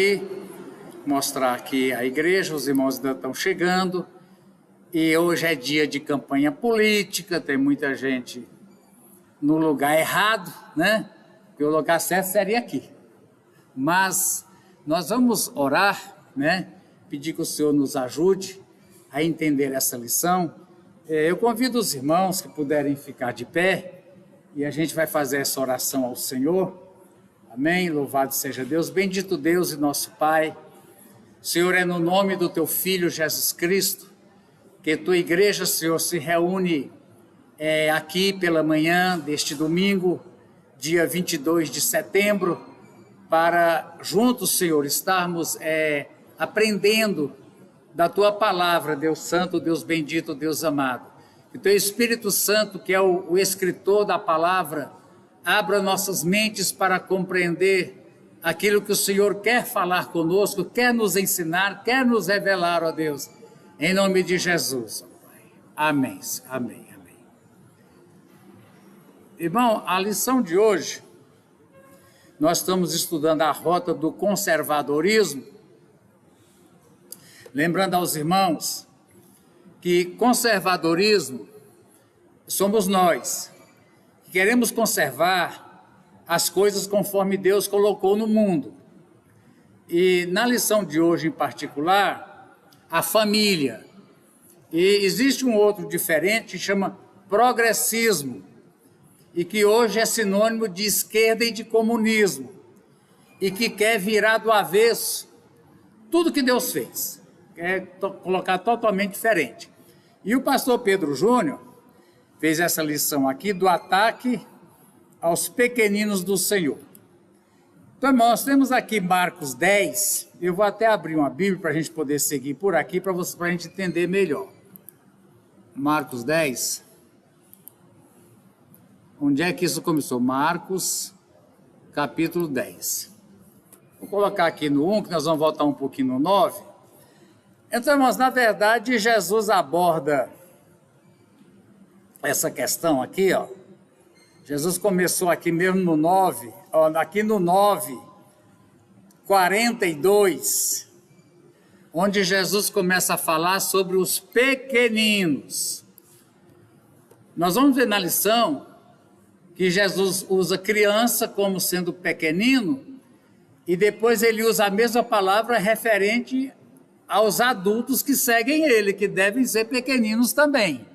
E mostrar aqui a igreja, os irmãos ainda estão chegando, e hoje é dia de campanha política, tem muita gente no lugar errado, né? Porque o lugar certo seria aqui. Mas nós vamos orar, né? Pedir que o Senhor nos ajude a entender essa lição. Eu convido os irmãos que puderem ficar de pé, e a gente vai fazer essa oração ao Senhor. Amém? Louvado seja Deus, bendito Deus e nosso Pai. Senhor, é no nome do Teu Filho Jesus Cristo que Tua igreja, Senhor, se reúne aqui pela manhã deste domingo, dia 22 de setembro, para juntos, Senhor, estarmos aprendendo da Tua palavra, Deus Santo, Deus bendito, Deus amado. Que Teu Espírito Santo, que é o escritor da palavra, abra nossas mentes para compreender aquilo que o Senhor quer falar conosco, quer nos ensinar, quer nos revelar, ó Deus, em nome de Jesus. Amém, amém, amém. Irmão, a lição de hoje, nós estamos estudando a rota do conservadorismo, lembrando aos irmãos que conservadorismo somos nós, que queremos conservar as coisas conforme Deus colocou no mundo. E na lição de hoje em particular, a família. E existe um outro diferente que chama progressismo, e que hoje é sinônimo de esquerda e de comunismo, e que quer virar do avesso tudo que Deus fez, quer colocar totalmente diferente. E o pastor Pedro Júnior fez essa lição aqui do ataque aos pequeninos do Senhor. Então, irmãos, temos aqui Marcos 10, eu vou até abrir uma Bíblia para a gente poder seguir por aqui, para a gente entender melhor. Marcos 10, onde é que isso começou? Marcos, capítulo 10. Vou colocar aqui no 1, que nós vamos voltar um pouquinho no 9. Então, irmãos, na verdade, Jesus aborda essa questão aqui, ó. Jesus começou aqui mesmo no 9, ó, aqui no 9, 42, onde Jesus começa a falar sobre os pequeninos. Nós vamos ver na lição que Jesus usa criança como sendo pequenino, e depois ele usa a mesma palavra referente aos adultos que seguem ele, que devem ser pequeninos também,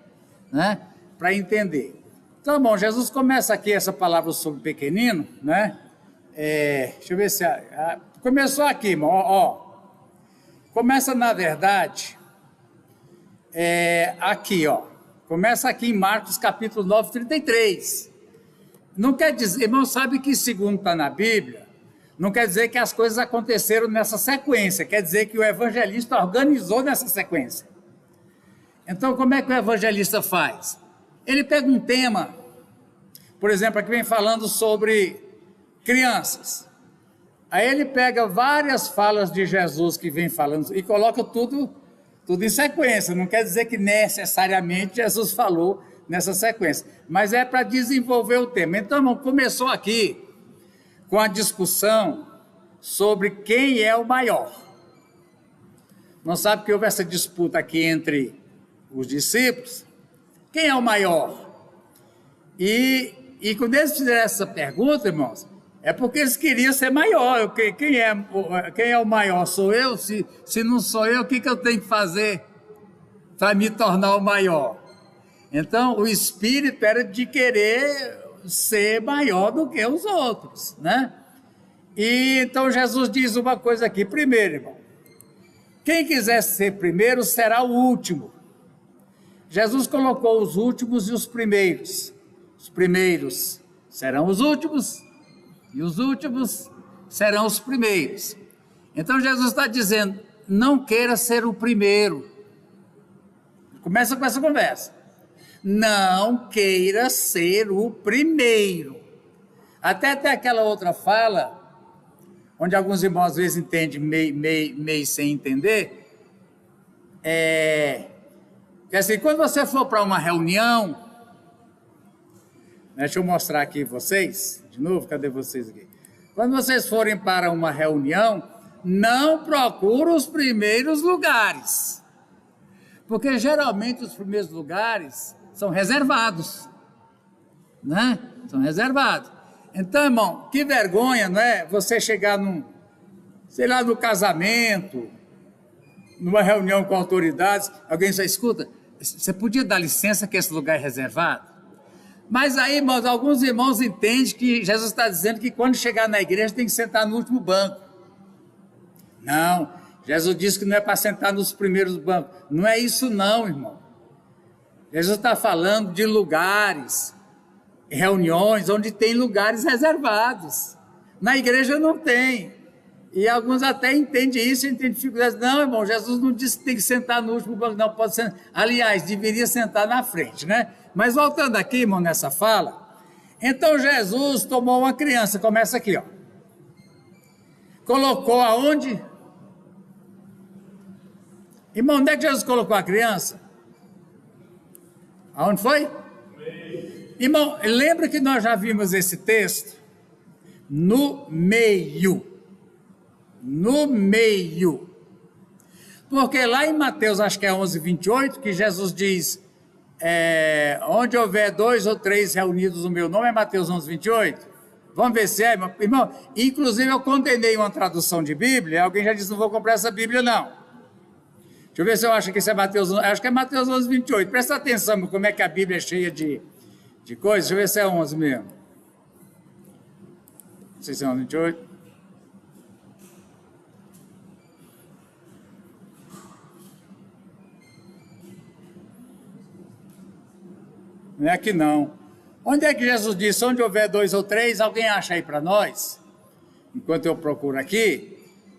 né? Para entender. Então, bom, Jesus começa aqui essa palavra sobre pequenino, né? Deixa eu ver se... começou aqui, irmão, ó. Começa, na verdade, aqui, ó. Começa aqui em Marcos, capítulo 9, 33. Não quer dizer... Irmão, sabe que segundo está na Bíblia, não quer dizer que as coisas aconteceram nessa sequência, quer dizer que o evangelista organizou nessa sequência. Então, como é que o evangelista faz? Ele pega um tema, por exemplo, aqui vem falando sobre crianças. Aí ele pega várias falas de Jesus que vem falando e coloca tudo em sequência. Não quer dizer que necessariamente Jesus falou nessa sequência, mas é para desenvolver o tema. Então, começou aqui com a discussão sobre quem é o maior. Não sabe que houve essa disputa aqui entre os discípulos? Quem é o maior? E quando eles fizeram essa pergunta, irmãos, é porque eles queriam ser maior. Quem é o maior? Sou eu? Se não sou eu, o que eu tenho que fazer para me tornar o maior? Então, o espírito era de querer ser maior do que os outros, né? E então Jesus diz uma coisa aqui. Primeiro, irmão, quem quiser ser primeiro será o último. Jesus colocou os últimos e os primeiros. Os primeiros serão os últimos e os últimos serão os primeiros. Então Jesus está dizendo, não queira ser o primeiro. Começa com essa conversa. Não queira ser o primeiro. Até aquela outra fala, onde alguns irmãos às vezes entendem meio sem entender, que assim, quando você for para uma reunião, deixa eu mostrar aqui vocês, de novo, cadê vocês aqui? Quando vocês forem para uma reunião, não procura os primeiros lugares. Porque geralmente os primeiros lugares são reservados, né? São reservados. Então, irmão, que vergonha, não é? Você chegar no casamento, numa reunião com autoridades, alguém só escuta, você podia dar licença que esse lugar é reservado? Mas aí, irmãos, alguns irmãos entendem que Jesus está dizendo que quando chegar na igreja tem que sentar no último banco. Não, Jesus disse que não é para sentar nos primeiros bancos. Não é isso não, irmão. Jesus está falando de lugares, reuniões, onde tem lugares reservados. Na igreja não tem. E alguns até entendem isso, entendem dificuldades. Não, irmão, Jesus não disse que tem que sentar no último banco, não, pode sentar. Aliás, deveria sentar na frente, né? Mas voltando aqui, irmão, nessa fala, então Jesus tomou uma criança, começa aqui, ó. Colocou aonde? Irmão, onde é que Jesus colocou a criança? Aonde foi? Irmão, lembra que nós já vimos esse texto? No meio. No meio. Porque lá em Mateus, acho que é 11:28, que Jesus diz, onde houver 2 ou 3 reunidos no meu nome, é Mateus 11:28? Vamos ver se é, irmão. Inclusive eu condenei uma tradução de Bíblia, alguém já disse, não vou comprar essa Bíblia não. Deixa eu ver se eu acho que isso é Mateus 11, acho que é Mateus 11:28. Presta atenção como é que a Bíblia é cheia de coisas. Deixa eu ver se é 11 mesmo. Não sei se é 11:28. Não é aqui não. Onde é que Jesus disse? Onde houver 2 ou 3, alguém acha aí para nós? Enquanto eu procuro aqui.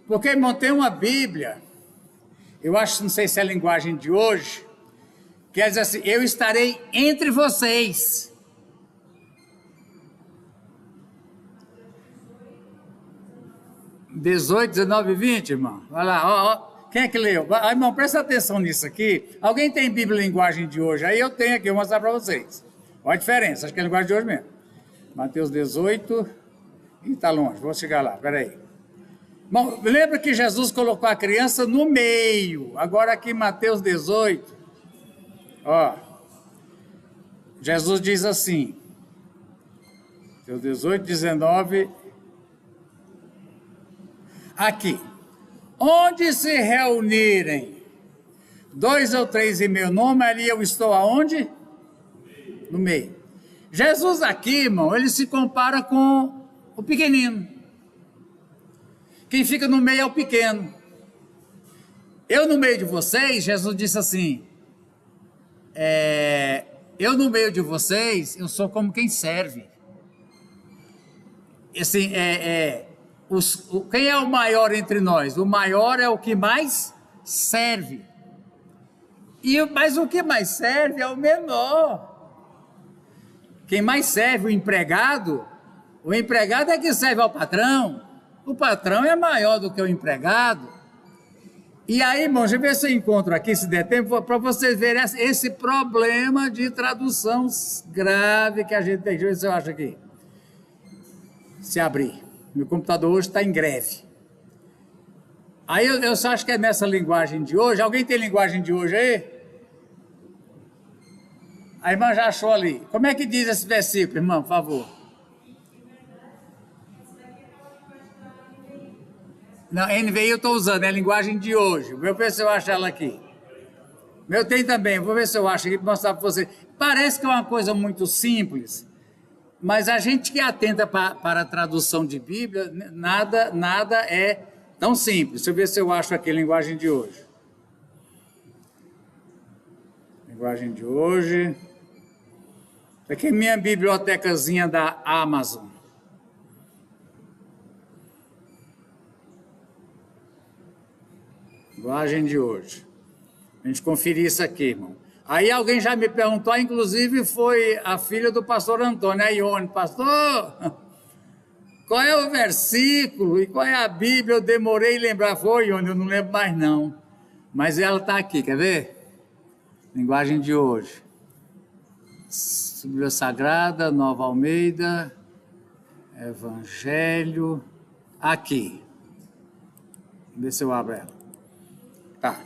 Porque, irmão, tem uma Bíblia... Eu acho, não sei se é a linguagem de hoje, quer dizer assim, eu estarei entre vocês. (18, 19 e 20, irmão? Vai lá, ó. Quem é que leu? Irmão, presta atenção nisso aqui. Alguém tem Bíblia linguagem de hoje? Aí eu tenho aqui, eu vou mostrar para vocês. Olha a diferença, acho que é a linguagem de hoje mesmo. Mateus 18, e está longe, vou chegar lá, peraí. Bom, lembra que Jesus colocou a criança no meio. Agora aqui em Mateus 18, ó, Jesus diz assim, Mateus 18, 19, aqui, onde se reunirem 2 ou 3 em meu nome, ali eu estou aonde? No meio. Jesus aqui, irmão, ele se compara com o pequenino. Quem fica no meio é o pequeno. Eu no meio de vocês, Jesus disse assim, eu no meio de vocês, eu sou como quem serve. Assim, quem é o maior entre nós? O maior é o que mais serve. Mas o que mais serve é o menor. Quem mais serve, o empregado é que serve ao patrão. O patrão é maior do que o empregado. E aí, irmão, deixa eu ver se eu encontro aqui, se der tempo, para vocês verem esse problema de tradução grave que a gente tem. Deixa eu ver se eu acho aqui. Se abrir. Meu computador hoje está em greve. Aí eu só acho que é nessa linguagem de hoje. Alguém tem linguagem de hoje aí? A irmã já achou ali. Como é que diz esse versículo, irmão, por favor? Não, NVI eu estou usando, é a linguagem de hoje. Vou ver se eu acho ela aqui. Meu tem também, vou ver se eu acho aqui para mostrar para você. Parece que é uma coisa muito simples, mas a gente que atenta para a tradução de Bíblia, nada é tão simples. Deixa eu ver se eu acho aqui a linguagem de hoje. Linguagem de hoje. Aqui é minha bibliotecazinha da Amazon. Linguagem de hoje. A gente conferir isso aqui, irmão. Aí alguém já me perguntou, inclusive foi a filha do pastor Antônio, a Ione, pastor, qual é o versículo e qual é a Bíblia? Eu demorei a lembrar, foi Ione, eu não lembro mais não. Mas ela está aqui, quer ver? Linguagem de hoje. Bíblia Sagrada, Nova Almeida, Evangelho, aqui. Vê se eu abro ela. Tá.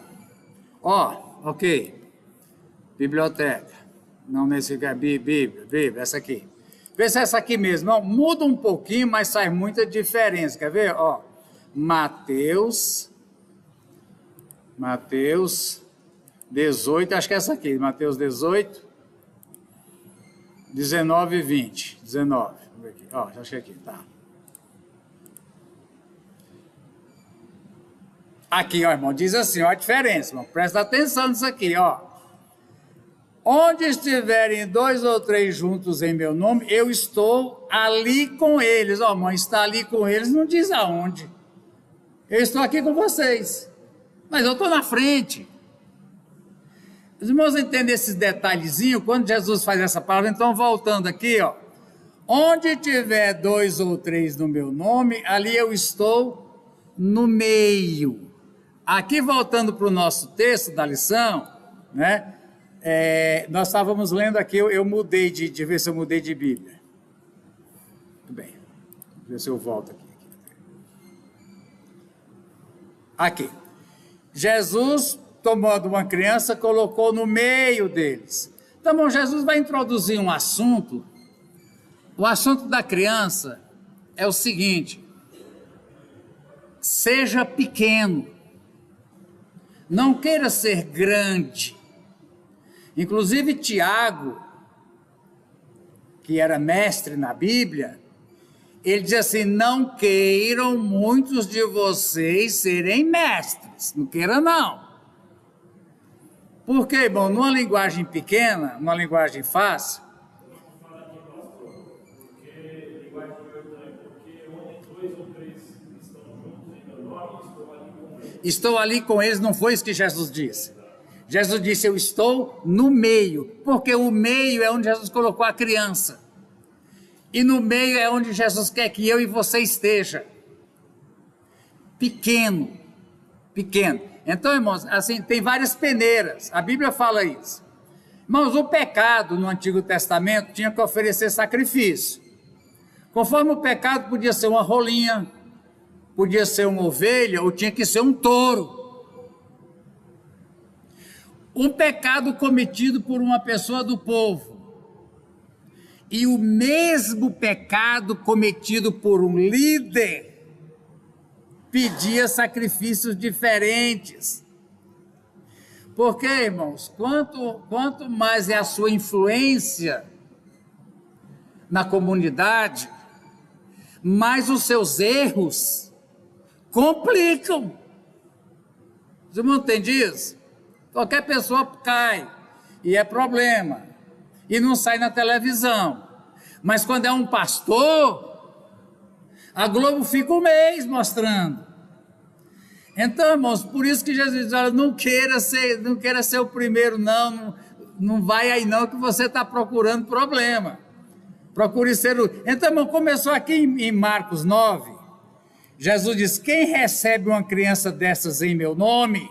Ó, ok. Biblioteca. Não nesse aqui, Bíblia, essa aqui. Vê se é essa aqui mesmo. Não, muda um pouquinho, mas faz muita diferença. Quer ver? Ó, Mateus 18, acho que é essa aqui. Mateus 18, 19 e 20. 19. Vamos ver aqui. Ó, acho que é aqui, tá. Aqui, ó, irmão, diz assim, ó, a diferença, irmão. Presta atenção nisso aqui, ó. Onde estiverem 2 ou 3 juntos em meu nome, eu estou ali com eles. Ó, mãe, está ali com eles, não diz aonde. Eu estou aqui com vocês, mas eu estou na frente. Os irmãos entendem esses detalhezinhos, quando Jesus faz essa palavra, então voltando aqui, ó. Onde tiver 2 ou 3 no meu nome, ali eu estou no meio. Aqui, voltando para o nosso texto da lição, né? Nós estávamos lendo aqui, eu mudei de ver se eu mudei de Bíblia. Muito bem. Deixa eu ver se eu volto aqui. Aqui. Jesus, tomando uma criança, colocou no meio deles. Então, bom, Jesus vai introduzir um assunto. O assunto da criança é o seguinte: seja pequeno, não queira ser grande. Inclusive Tiago, que era mestre na Bíblia, ele diz assim: não queiram muitos de vocês serem mestres, não queira não. Por quê, bom? Numa linguagem pequena, numa linguagem fácil, estou ali com eles, não foi isso que Jesus disse. Jesus disse: eu estou no meio, porque o meio é onde Jesus colocou a criança. E no meio é onde Jesus quer que eu e você esteja. Pequeno, pequeno. Então, irmãos, assim, tem várias peneiras, a Bíblia fala isso. Irmãos, o pecado no Antigo Testamento tinha que oferecer sacrifício. Conforme o pecado podia ser uma rolinha, podia ser uma ovelha, ou tinha que ser um touro. Um pecado cometido por uma pessoa do povo e o mesmo pecado cometido por um líder pedia sacrifícios diferentes. Porque, irmãos, quanto mais é a sua influência na comunidade, mais os seus erros complicam. Você não entende isso? Qualquer pessoa cai, e é problema, e não sai na televisão. Mas quando é um pastor, a Globo fica um mês mostrando. Então, irmãos, por isso que Jesus diz: olha, não queira ser o primeiro, não vai aí não, que você está procurando problema. Procure ser o... Então, irmão, começou aqui em Marcos 9, Jesus diz: quem recebe uma criança dessas em meu nome...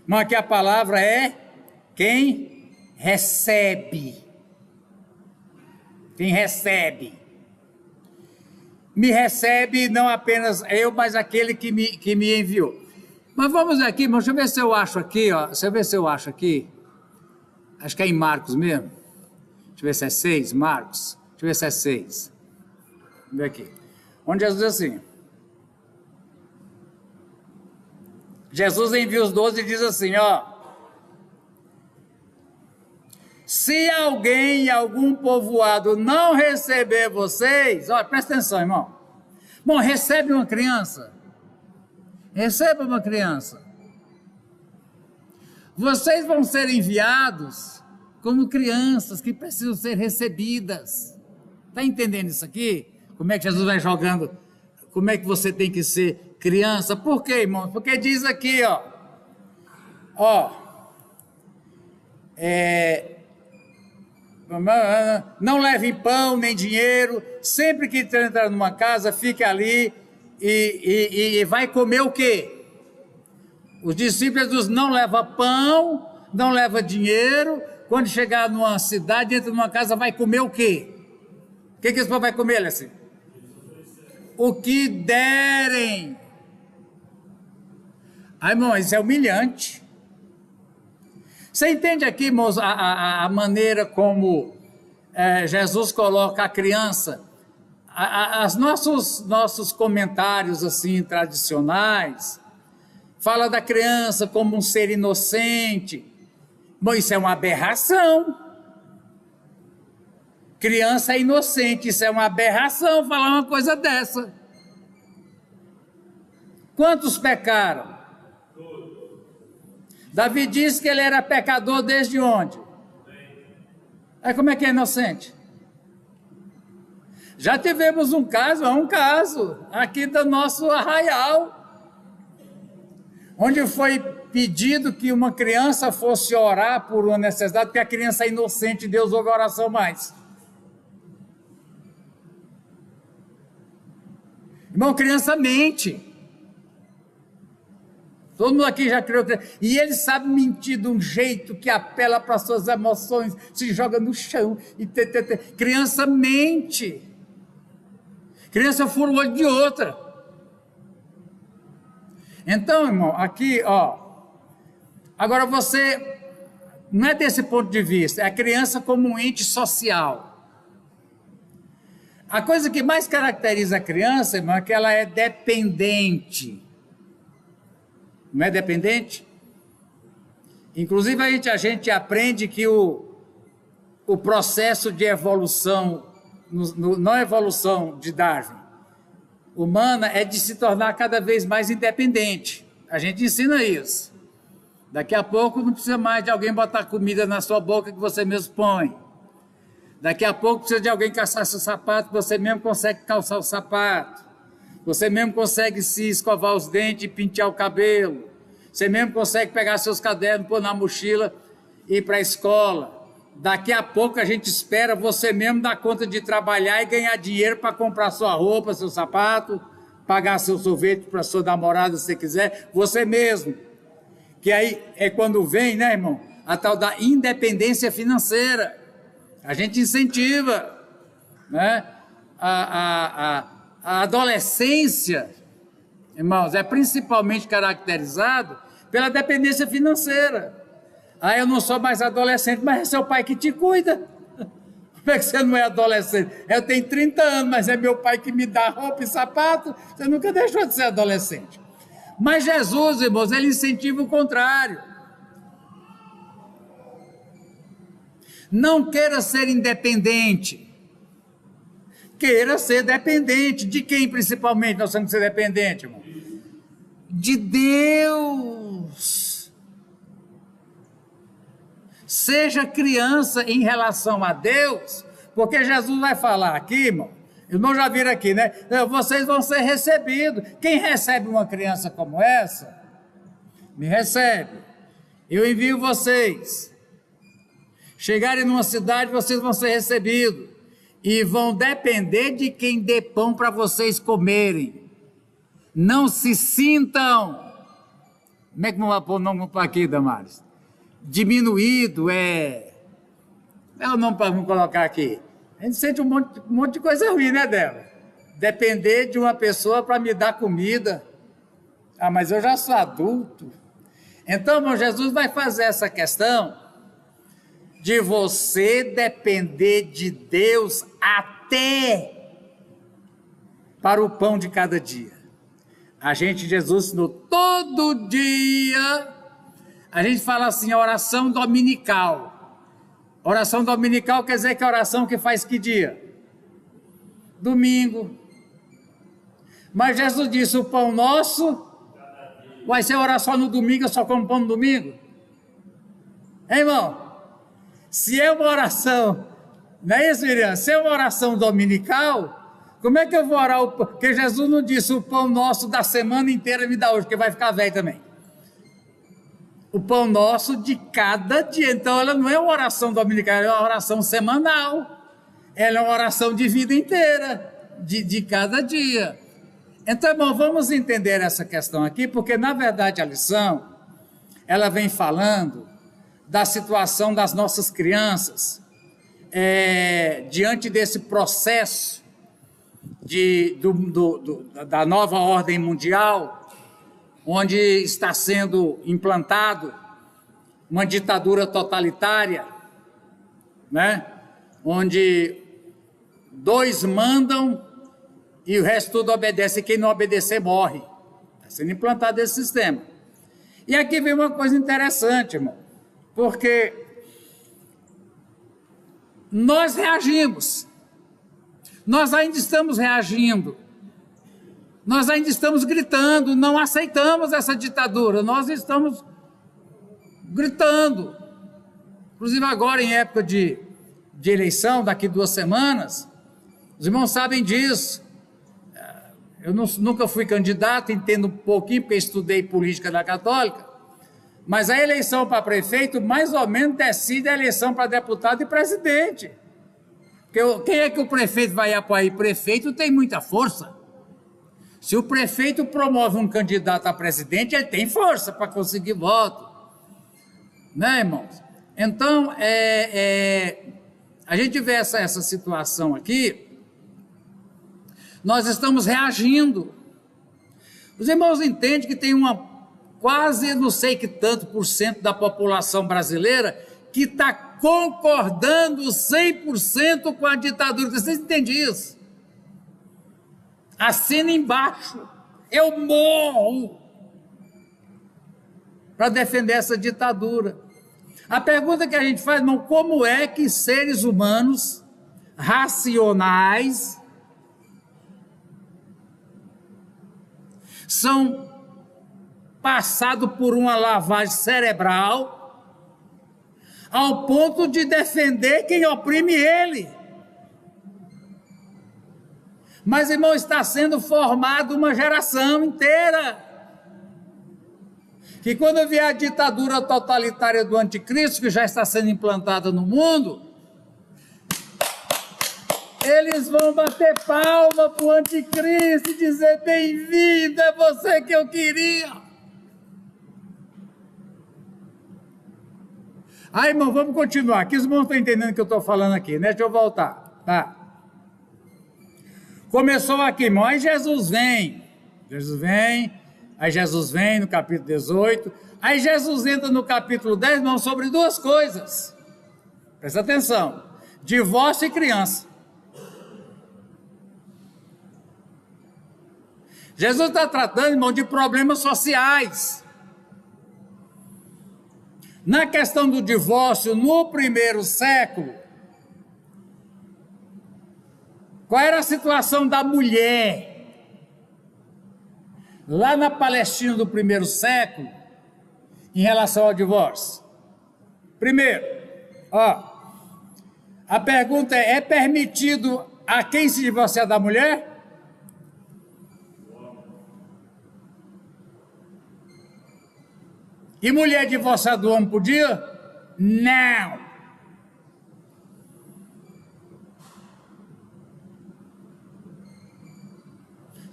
Mas aqui a palavra é quem recebe. Quem recebe. Me recebe não apenas eu, mas aquele que me enviou. Mas vamos aqui, irmão, deixa eu ver se eu acho aqui, ó. Deixa eu ver se eu acho aqui. Acho que é em Marcos mesmo. Deixa eu ver se é 6, Marcos. Deixa eu ver se é 6. Vamos ver aqui. Onde Jesus diz assim: Jesus envia os 12 e diz assim, ó: se alguém em algum povoado não receber vocês, ó, presta atenção, irmão. Bom, recebe uma criança. Receba uma criança. Vocês vão ser enviados como crianças que precisam ser recebidas. Está entendendo isso aqui? Como é que Jesus vai jogando? Como é que você tem que ser criança? Por quê, irmão? Porque diz aqui, ó, não leve pão nem dinheiro, sempre que entrar numa casa, fique ali e vai comer o quê? Os discípulos não levam pão, não levam dinheiro. Quando chegar numa cidade, entra numa casa, vai comer o quê? O que esse povo vai comer, assim? O que derem. Ai, irmão, isso é humilhante. Você entende aqui, irmãos, a maneira como Jesus coloca a criança? Nossos comentários assim tradicionais fala da criança como um ser inocente. Bom, isso é uma aberração. Criança é inocente, isso é uma aberração falar uma coisa dessa. Quantos pecaram? Davi disse que ele era pecador desde onde? Aí como é que é inocente? Já tivemos um caso aqui do nosso arraial, onde foi pedido que uma criança fosse orar por uma necessidade, porque a criança é inocente, Deus ouve a oração mais. Irmão, criança mente. Todo mundo aqui já criou criança. E ele sabe mentir de um jeito que apela para suas emoções, se joga no chão. Criança mente. Criança fura o olho de outra. Então, irmão, aqui, ó. Agora você, não é desse ponto de vista, é a criança como um ente social. A coisa que mais caracteriza a criança, irmão, é que ela é dependente. Não é dependente? Inclusive a gente aprende que o processo de evolução, não evolução de Darwin, humana, é de se tornar cada vez mais independente. A gente ensina isso. Daqui a pouco não precisa mais de alguém botar comida na sua boca que você mesmo põe. Daqui a pouco precisa de alguém calçar seu sapato, você mesmo consegue calçar o sapato. Você mesmo consegue se escovar os dentes e pentear o cabelo. Você mesmo consegue pegar seus cadernos, pôr na mochila e ir para a escola. Daqui a pouco a gente espera você mesmo dar conta de trabalhar e ganhar dinheiro para comprar sua roupa, seu sapato, pagar seu sorvete para sua namorada, se você quiser, você mesmo. Que aí é quando vem, né, irmão, a tal da independência financeira. A gente incentiva, né? A adolescência, irmãos, é principalmente caracterizado pela dependência financeira. Ah, eu não sou mais adolescente, mas é seu pai que te cuida. Como é que você não é adolescente? Eu tenho 30 anos, mas é meu pai que me dá roupa e sapato. Você nunca deixou de ser adolescente. Mas Jesus, irmãos, ele incentiva o contrário. Não queira ser independente. Queira ser dependente. De quem, principalmente, nós temos que ser dependente, irmão? De Deus. Seja criança em relação a Deus, porque Jesus vai falar aqui, irmão. Irmão, já viram aqui, né? Vocês vão ser recebidos. Quem recebe uma criança como essa, me recebe. Eu envio vocês. Chegarem numa cidade, vocês vão ser recebidos. E vão depender de quem dê pão para vocês comerem. Não se sintam. Como é que não vai pôr o nome aqui, Damares? Diminuído, é o nome para colocar aqui. A gente sente um monte de coisa ruim, né, dela? Depender de uma pessoa para me dar comida. Ah, mas eu já sou adulto. Então, irmão, Jesus vai fazer essa questão de você depender de Deus até para o pão de cada dia. Jesus ensinou todo dia. A gente fala assim, a oração dominical. Oração dominical quer dizer que é a oração que faz que dia? Domingo. Mas Jesus disse, o pão nosso vai ser orar só no domingo, eu só como pão no domingo? Hein, irmão? Se é uma oração, não é isso, Miriam? Se é uma oração dominical, como é que eu vou orar o pão? Porque Jesus não disse, o pão nosso da semana inteira me dá hoje, porque vai ficar velho também. O pão nosso de cada dia. Então ela não é uma oração dominical, ela é uma oração semanal. Ela é uma oração de vida inteira, de cada dia. Então, irmão, vamos entender essa questão aqui, porque na verdade a lição, ela vem falando da situação das nossas crianças, diante desse processo da nova ordem mundial, onde está sendo implantado uma ditadura totalitária, né? Onde dois mandam e o resto tudo obedece, e quem não obedecer morre. Está sendo implantado esse sistema. E aqui vem uma coisa interessante, irmão, porque nós reagimos, nós ainda estamos reagindo, nós ainda estamos gritando, não aceitamos essa ditadura, nós estamos gritando. Inclusive agora, em época de eleição, daqui 2 semanas, os irmãos sabem disso. Eu nunca fui candidato, entendo um pouquinho, porque estudei política da Católica, mas a eleição para prefeito, mais ou menos, decide a eleição para deputado e presidente. Porque quem é que o prefeito vai apoiar? O prefeito tem muita força. Se o prefeito promove um candidato a presidente, ele tem força para conseguir voto. Né, irmãos? Então, a gente vê essa situação aqui, nós estamos reagindo. Os irmãos entendem que tem quase não sei que tanto por cento da população brasileira que está concordando 100% com a ditadura. Vocês entendem isso? Assina embaixo. Eu morro para defender essa ditadura. A pergunta que a gente faz, irmão, como é que seres humanos racionais são passados por uma lavagem cerebral ao ponto de defender quem oprime ele? Mas, irmão, está sendo formada uma geração inteira que, quando vier a ditadura totalitária do anticristo, que já está sendo implantada no mundo, eles vão bater palma para o anticristo e dizer: bem-vindo, é você que eu queria. Aí, irmão, vamos continuar. Aqui os irmãos estão entendendo o que eu estou falando aqui, né? Deixa eu voltar, tá? Começou aqui, irmão, aí Jesus vem, aí Jesus vem no capítulo 18, aí Jesus entra no capítulo 10, irmão, sobre 2 coisas. Presta atenção: divórcio e criança. Jesus está tratando, irmão, de problemas sociais. Na questão do divórcio, no 1º século, qual era a situação da mulher? Lá na Palestina do 1º século, em relação ao divórcio. Primeiro, a pergunta é permitido a quem se divorciar da mulher? E mulher divorciada do homem podia? Não.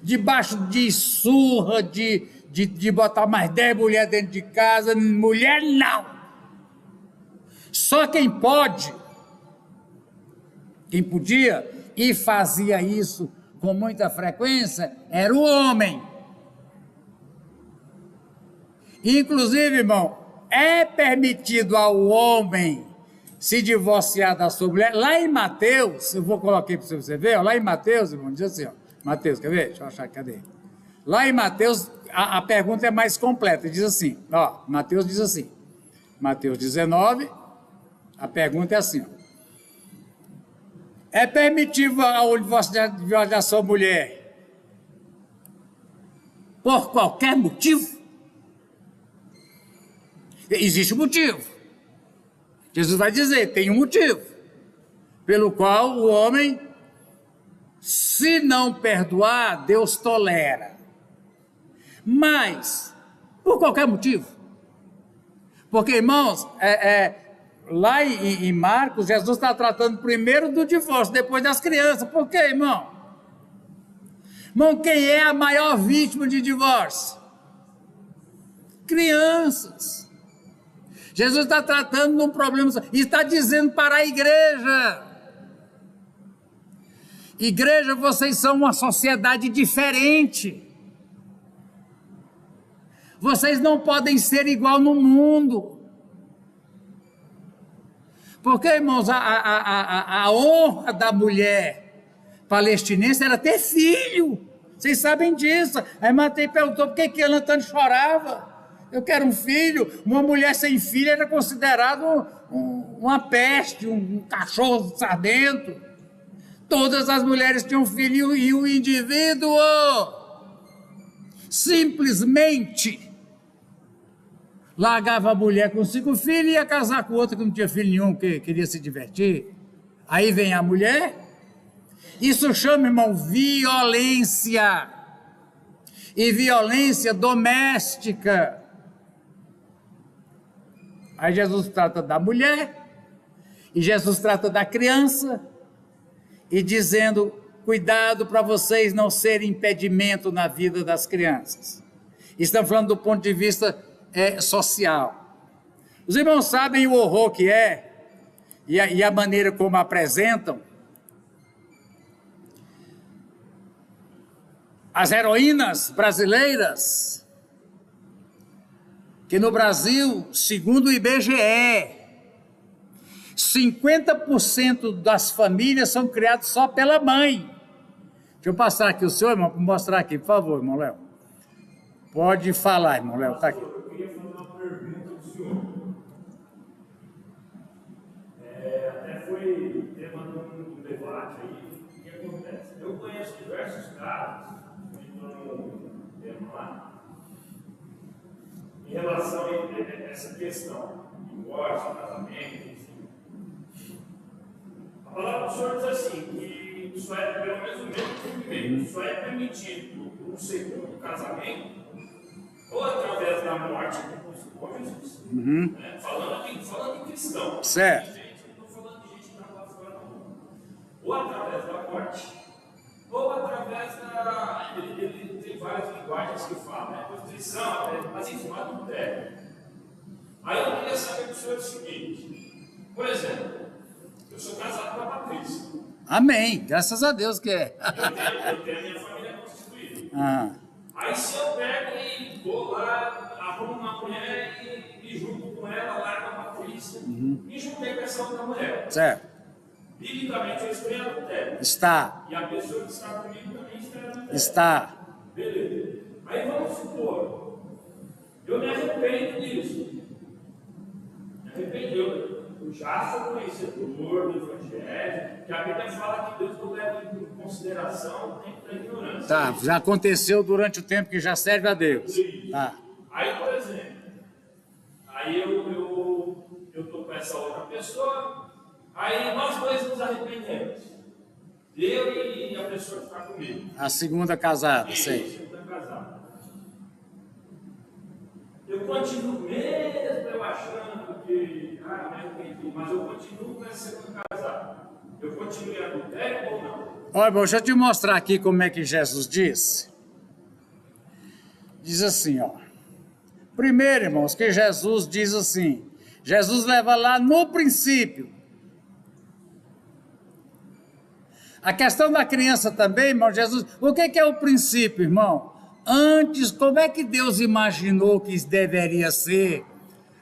Debaixo de surra, de botar mais 10 mulheres dentro de casa, mulher não. Só quem pode, quem podia e fazia isso com muita frequência, era o homem. Inclusive, irmão, é permitido ao homem se divorciar da sua mulher. Lá em Mateus, eu vou colocar para você ver, lá em Mateus, irmão, diz assim, Mateus, quer ver? Deixa eu achar, cadê? Lá em Mateus, a pergunta é mais completa, diz assim, Mateus diz assim, Mateus 19, a pergunta é assim, é permitido ao divórcio da sua mulher por qualquer motivo? Existe um motivo. Jesus vai dizer, tem um motivo, pelo qual o homem, se não perdoar, Deus tolera. Mas, por qualquer motivo. Porque, irmãos, lá em Marcos, Jesus está tratando primeiro do divórcio, depois das crianças. Por quê, irmão? Irmão, quem é a maior vítima de divórcio? Crianças. Jesus está tratando de um problema e está dizendo para a igreja: igreja, vocês são uma sociedade diferente. Vocês não podem ser igual no mundo. Porque, irmãos, a honra da mulher palestinense era ter filho. Vocês sabem disso. A irmã Tei perguntou por que Ana tanto chorava. Eu quero um filho. Uma mulher sem filho era considerado uma peste, um cachorro sarnento. Todas as mulheres tinham filho e o indivíduo simplesmente largava a mulher com 5 filhos e ia casar com outra que não tinha filho nenhum, que queria se divertir. Aí vem a mulher. Isso chama, irmão, violência. E violência doméstica. Aí Jesus trata da mulher, e Jesus trata da criança, e dizendo, cuidado para vocês não serem impedimento na vida das crianças. Estamos falando do ponto de vista social. Os irmãos sabem o horror que é, e a maneira como apresentam. As heroínas brasileiras, que no Brasil, segundo o IBGE, 50% das famílias são criadas só pela mãe. Deixa eu passar aqui o senhor, irmão, para mostrar aqui, por favor, irmão Léo. Pode falar, irmão Léo, está aqui. Eu queria fazer uma pergunta ao senhor. Até foi tema de um debate aí. O que acontece? Eu conheço diversos casos, no tema lá, em relação a essa questão de divórcio, casamento, enfim. A palavra do senhor diz assim, que só é, pelo menos o mesmo entendimento, só é permitido um segundo casamento ou através da morte dos cônjuges, né? falando de cristão. Certo. Não estou falando de gente que está lá fora do mundo. Ou através da morte, ou através da... Ele tem várias linguagens que falam, né? Prostituição, mas enfim, adultério. Aí eu queria saber do senhor o seguinte, por exemplo, eu sou casado com a Patrícia. Amém, graças a Deus que é. Eu tenho a minha família constituída. Aí se eu pego e vou lá, arrumo uma mulher e junto com ela, largo a Patrícia e juntei com essa outra mulher. Certo. Biblicamente eu estou em adultério. Está. E a pessoa que está comigo também está em adultério. Está. Beleza. Aí vamos supor, eu me arrependo disso. Me arrependo. Eu já sou conhecedor do Evangelho, que a Bíblia fala que Deus não leva em consideração o tempo da ignorância. Tá, já aconteceu durante o tempo que já serve a Deus. Tá. Aí, por exemplo, aí eu estou com essa outra pessoa, aí nós dois nos arrependemos. Eu e a pessoa que está comigo. A segunda casada, Isso, sei. a segunda casada. Eu continuo mesmo eu achando que, mas eu continuo com essa segunda casada. Eu continuo em adultério ou não? Olha, deixa eu te mostrar aqui como é que Jesus disse. Diz assim, ó. Primeiro, irmãos, que Jesus diz assim. Jesus leva lá no princípio. A questão da criança também, irmão, Jesus... O que é o princípio, irmão? Antes, como é que Deus imaginou que isso deveria ser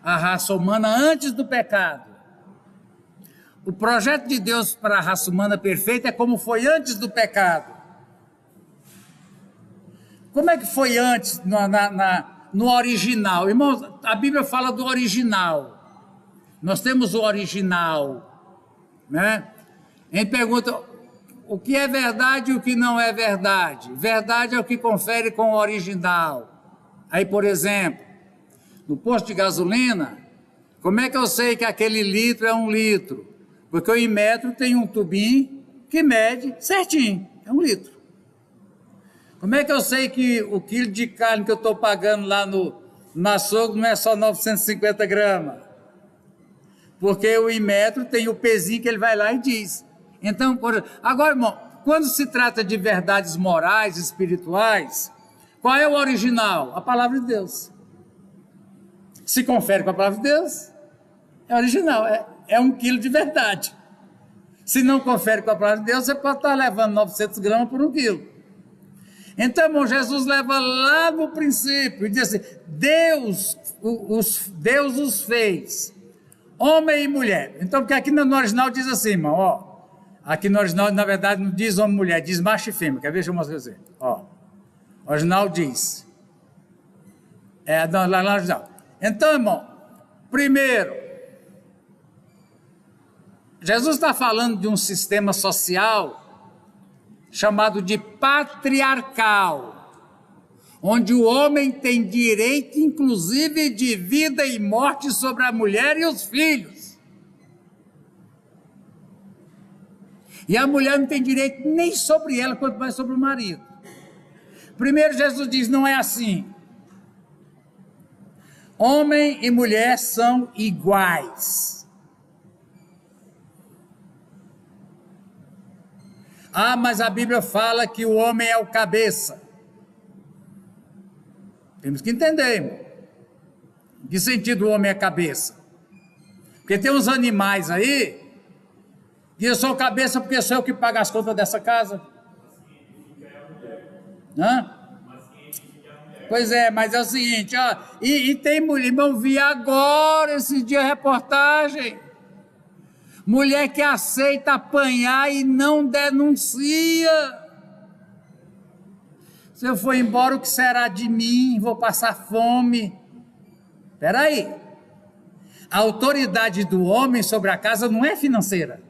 a raça humana antes do pecado? O projeto de Deus para a raça humana perfeita é como foi antes do pecado. Como é que foi antes no original? Irmãos, a Bíblia fala do original. Nós temos o original, né? A gente pergunta... O que é verdade e o que não é verdade? Verdade é o que confere com o original. Aí, por exemplo, no posto de gasolina, como é que eu sei que aquele litro é 1 litro? Porque o Inmetro tem um tubinho que mede certinho, é 1 litro. Como é que eu sei que o quilo de carne que eu estou pagando lá no açougue não é só 950 gramas? Porque o Inmetro tem o pezinho que ele vai lá e diz. Então, agora, irmão, quando se trata de verdades morais, espirituais, qual é o original? A palavra de Deus. Se confere com a palavra de Deus, é original, é 1 quilo de verdade. Se não confere com a palavra de Deus, você pode estar levando 900 gramas por 1 quilo. Então, irmão, Jesus leva lá no princípio e diz assim: Deus os fez, homem e mulher. Então, porque aqui no original diz assim, irmão, ó. Aqui no original, na verdade, não diz homem e mulher, diz macho e fêmea. Quer ver? Deixa eu mostrar você. Ó. O original diz. Lá no original. Então, irmão, primeiro, Jesus está falando de um sistema social chamado de patriarcal, onde o homem tem direito, inclusive, de vida e morte sobre a mulher e os filhos. E a mulher não tem direito nem sobre ela, quanto mais sobre o marido. Primeiro, Jesus diz: não é assim. Homem e mulher são iguais. Ah, mas a Bíblia fala que o homem é o cabeça. Temos que entender, irmão. Em que sentido o homem é cabeça? Porque tem uns animais aí, que eu sou cabeça porque sou eu que pago as contas dessa casa. Hã? Pois é, mas é o seguinte, ó, e tem mulher, irmão, vi agora, esse dia, reportagem. Mulher que aceita apanhar e não denuncia. Se eu for embora, o que será de mim? Vou passar fome. Espera aí. A autoridade do homem sobre a casa não é financeira.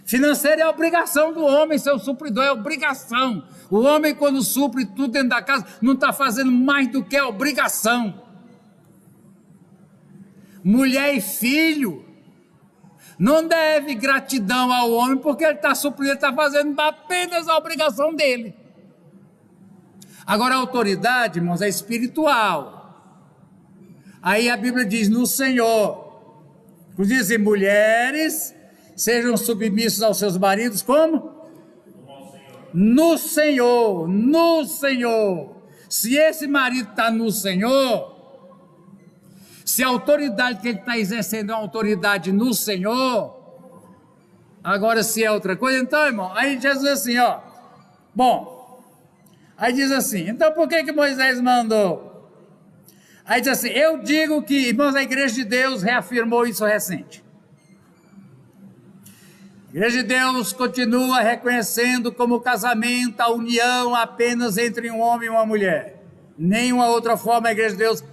Financeira é a obrigação do homem, seu supridor, é obrigação. O homem, quando supre tudo dentro da casa, não está fazendo mais do que a obrigação. Mulher e filho não deve gratidão ao homem, porque ele está suprindo, ele está fazendo apenas a obrigação dele. Agora, a autoridade, irmãos, é espiritual. Aí a Bíblia diz: no Senhor. Dizem: mulheres, sejam submissos aos seus maridos, como? No Senhor, no Senhor. Se esse marido está no Senhor, se a autoridade que ele está exercendo é uma autoridade no Senhor, agora se é outra coisa, então, irmão, aí Jesus diz assim, ó, bom, aí diz assim, então por que Moisés mandou? Aí diz assim: eu digo que, irmãos, a Igreja de Deus reafirmou isso recente. A Igreja de Deus continua reconhecendo como casamento a união apenas entre um homem e uma mulher. Nenhuma outra forma a Igreja de Deus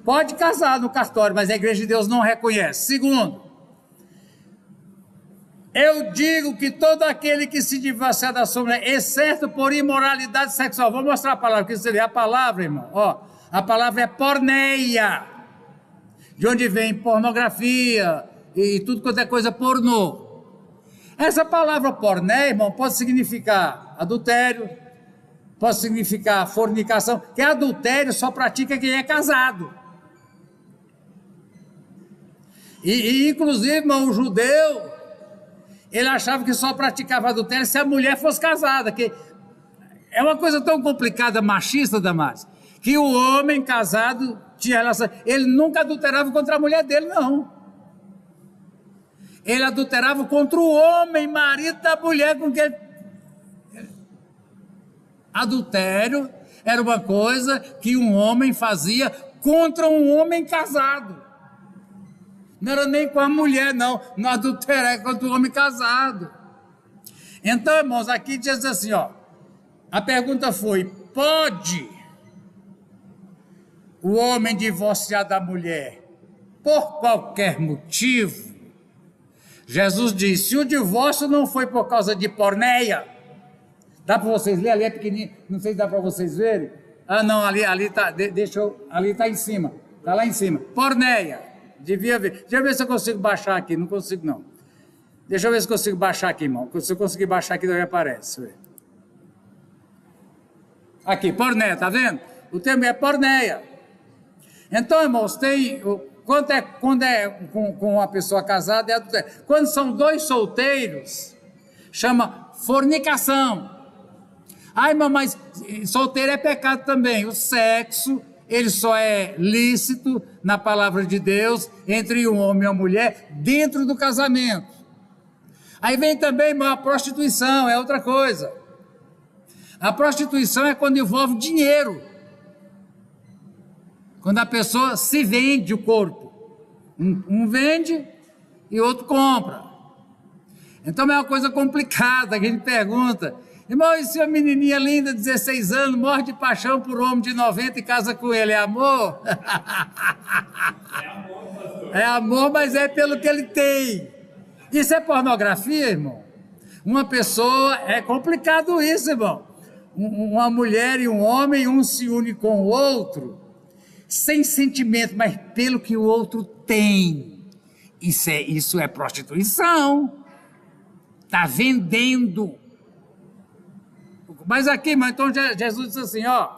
pode casar no cartório, mas a Igreja de Deus não reconhece. Segundo, eu digo que todo aquele que se divorciar da sua mulher, exceto por imoralidade sexual, vou mostrar a palavra, que você vê a palavra, irmão, ó, a palavra é porneia, de onde vem pornografia e tudo quanto é coisa pornô. Essa palavra porneia, irmão, pode significar adultério, pode significar fornicação, que adultério só pratica quem é casado. E inclusive, irmão, o judeu, ele achava que só praticava adultério se a mulher fosse casada, que é uma coisa tão complicada, machista, Damares, que o homem casado tinha relação, ele nunca adulterava contra a mulher dele, não. Ele adulterava contra o homem, marido da mulher com quem... Adultério era uma coisa que um homem fazia contra um homem casado. Não era nem com a mulher, não. Não adulterar contra o homem casado. Então, irmãos, aqui diz assim, ó. A pergunta foi: pode o homem divorciar da mulher por qualquer motivo? Jesus disse: se o divórcio não foi por causa de porneia, dá para vocês lerem? Ali é pequenininho, não sei se dá para vocês verem. Ah, não, ali está, ali está em cima, está lá em cima. Porneia, devia ver. Deixa eu ver se eu consigo baixar aqui, não consigo não. Deixa eu ver se eu consigo baixar aqui, irmão. Se eu conseguir baixar aqui, daí aparece. Aqui, porneia, tá vendo? O termo é porneia. Então, irmãos, tem... Quando é com uma pessoa casada, é adultério. Quando são dois solteiros, chama fornicação. Ai, irmão, mas solteiro é pecado também. O sexo, ele só é lícito, na palavra de Deus, entre um homem e uma mulher, dentro do casamento. Aí vem também, irmão, a prostituição, é outra coisa. A prostituição é quando envolve dinheiro. Quando a pessoa se vende o corpo. Um vende e outro compra. Então é uma coisa complicada, que a gente pergunta, irmão, e se uma menininha linda, 16 anos, morre de paixão por um homem de 90 e casa com ele, é amor? É amor, pastor. É amor, mas é pelo que ele tem. Isso é pornografia, irmão? Uma pessoa, é complicado isso, irmão. Uma mulher e um homem, um se une com o outro, sem sentimento, mas pelo que o outro tem. Isso é prostituição. Está vendendo. Mas aqui, mas então Jesus disse assim, ó,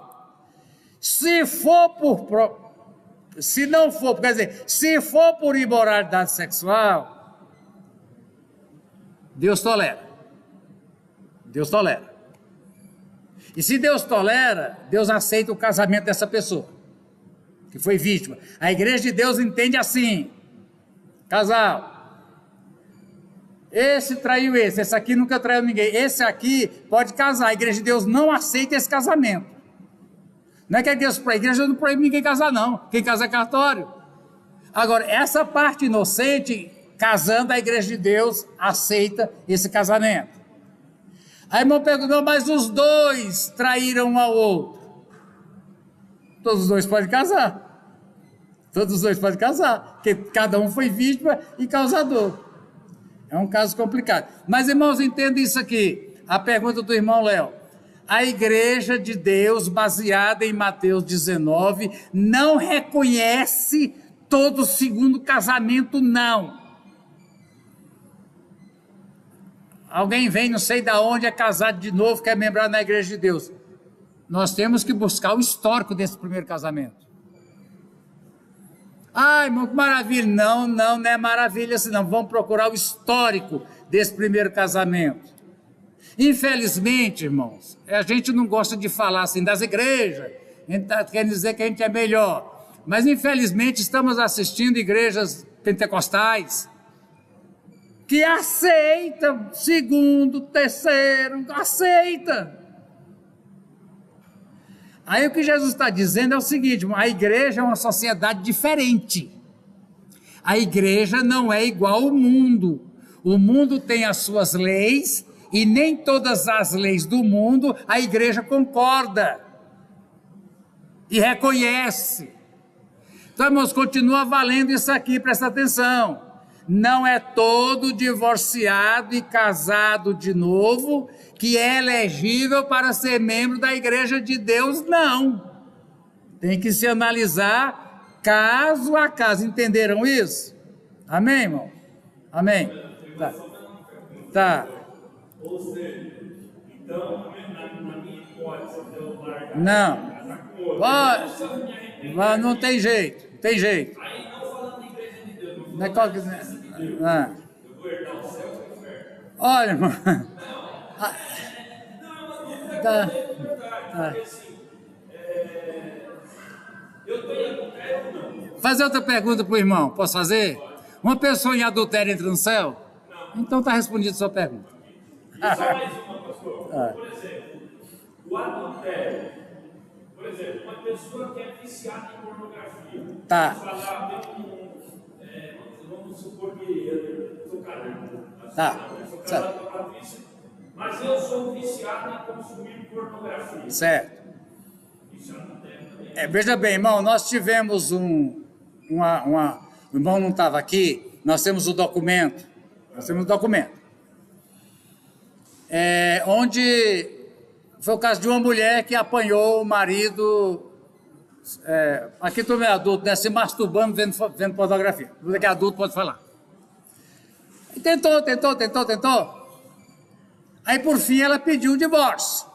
se não for, quer dizer, se for por imoralidade sexual, Deus tolera. Deus tolera. E se Deus tolera, Deus aceita o casamento dessa pessoa, que foi vítima. A igreja de Deus entende assim, casal, esse traiu esse aqui nunca traiu ninguém, esse aqui pode casar, a igreja de Deus não aceita esse casamento. Não é que a igreja não proíbe ninguém casar não, quem casa é cartório. Agora, essa parte inocente, casando, a igreja de Deus aceita esse casamento. Aí irmão perguntou, mas os dois traíram um ao outro. Todos os dois podem casar. Todos os dois podem casar, porque cada um foi vítima e causador. É um caso complicado. Mas, irmãos, entendem isso aqui. A pergunta do irmão Léo. A igreja de Deus, baseada em Mateus 19, não reconhece todo segundo casamento, não. Alguém vem, não sei de onde, é casado de novo, quer membrar na igreja de Deus. Nós temos que buscar o histórico desse primeiro casamento. Ai, irmão, que maravilha. Não é maravilha assim, não. Vamos procurar o histórico desse primeiro casamento. Infelizmente, irmãos, a gente não gosta de falar assim das igrejas, a gente quer dizer que a gente é melhor. Mas, infelizmente, estamos assistindo igrejas pentecostais que aceitam segundo, terceiro, aceita. Aí o que Jesus está dizendo é o seguinte, a igreja é uma sociedade diferente. A igreja não é igual ao mundo. O mundo tem as suas leis e nem todas as leis do mundo a igreja concorda e reconhece. Então, irmãos, continua valendo isso aqui, presta atenção. Não é todo divorciado e casado de novo que é elegível para ser membro da igreja de Deus, não. Tem que se analisar caso a caso. Entenderam isso? Amém, irmão? Amém? Tá. Ou seja, então, na minha hipótese, eu largar não. Não tem jeito, não tem jeito. Aí não falando de igreja de Deus, não Não é falando qual de que... Deus. Eu vou herdar o céu e o inferno. Olha, irmão. Tá. Porque assim, eu estou em adultério ou não? Fazer outra pergunta para o irmão, posso fazer? Uma pessoa em adultério entra no céu? Não. Então está respondida a sua pergunta. E só mais uma, pastor. Por exemplo, o adultério. Por exemplo, uma pessoa que é viciada em pornografia. Tá. Vamos supor que eu sou casado. Tá. Sou casado com a Patrícia, mas eu sou viciado em consumir pornografia. Certo. Isso é adultério também. Veja bem, irmão, nós tivemos o irmão não estava aqui, nós temos o documento. Onde foi o caso de uma mulher que apanhou o marido, aqui todo mundo é adulto, né, se masturbando vendo pornografia. Tudo que é adulto pode falar. E tentou. Aí por fim ela pediu o divórcio,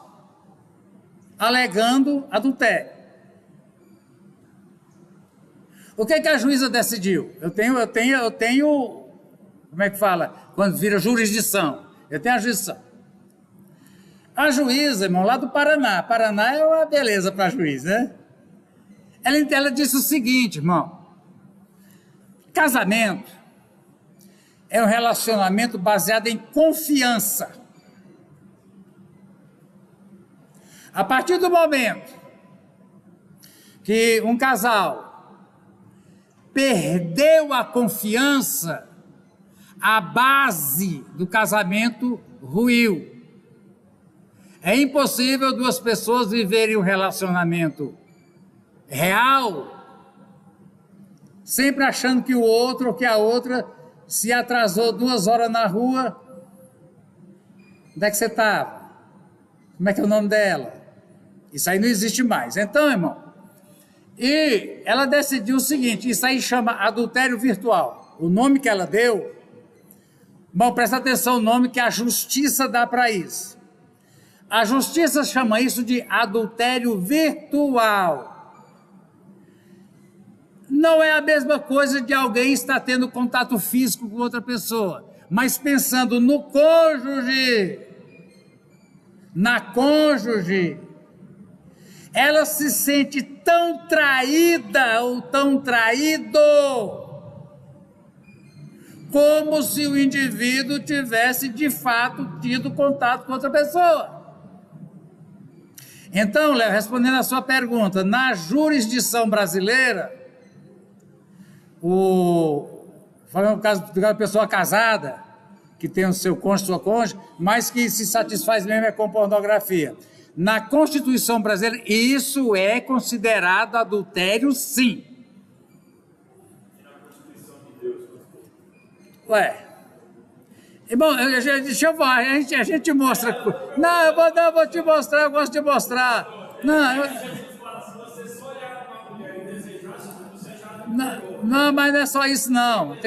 alegando adultério. O que a juíza decidiu? Eu tenho, como é que fala? Quando vira jurisdição. Eu tenho a jurisdição. A juíza, irmão, lá do Paraná. Paraná é uma beleza para juiz, né? Ela disse o seguinte, irmão. Casamento é um relacionamento baseado em confiança. A partir do momento que um casal perdeu a confiança, a base do casamento ruiu. É impossível duas pessoas viverem um relacionamento real, sempre achando que o outro ou que a outra se atrasou 2 horas na rua. Onde é que você estava? Como é que é o nome dela? Isso aí não existe mais. Então, irmão, e ela decidiu o seguinte, isso aí chama adultério virtual. O nome que ela deu, irmão, presta atenção o nome que a justiça dá para isso. A justiça chama isso de adultério virtual. Não é a mesma coisa de alguém estar tendo contato físico com outra pessoa, mas pensando no cônjuge, na cônjuge, ela se sente tão traída ou tão traído, como se o indivíduo tivesse de fato tido contato com outra pessoa. Então, Léo, respondendo a sua pergunta, na jurisdição brasileira, falando no caso de uma pessoa casada, que tem o seu cônjuge, sua cônjuge, mas que se satisfaz mesmo é com pornografia. Na Constituição brasileira, isso é considerado adultério, sim. E na Constituição de Deus? Ué. Bom, deixa eu ver, a gente mostra. Não, eu vou te mostrar, eu gosto de mostrar. Não, mas não é só isso, não.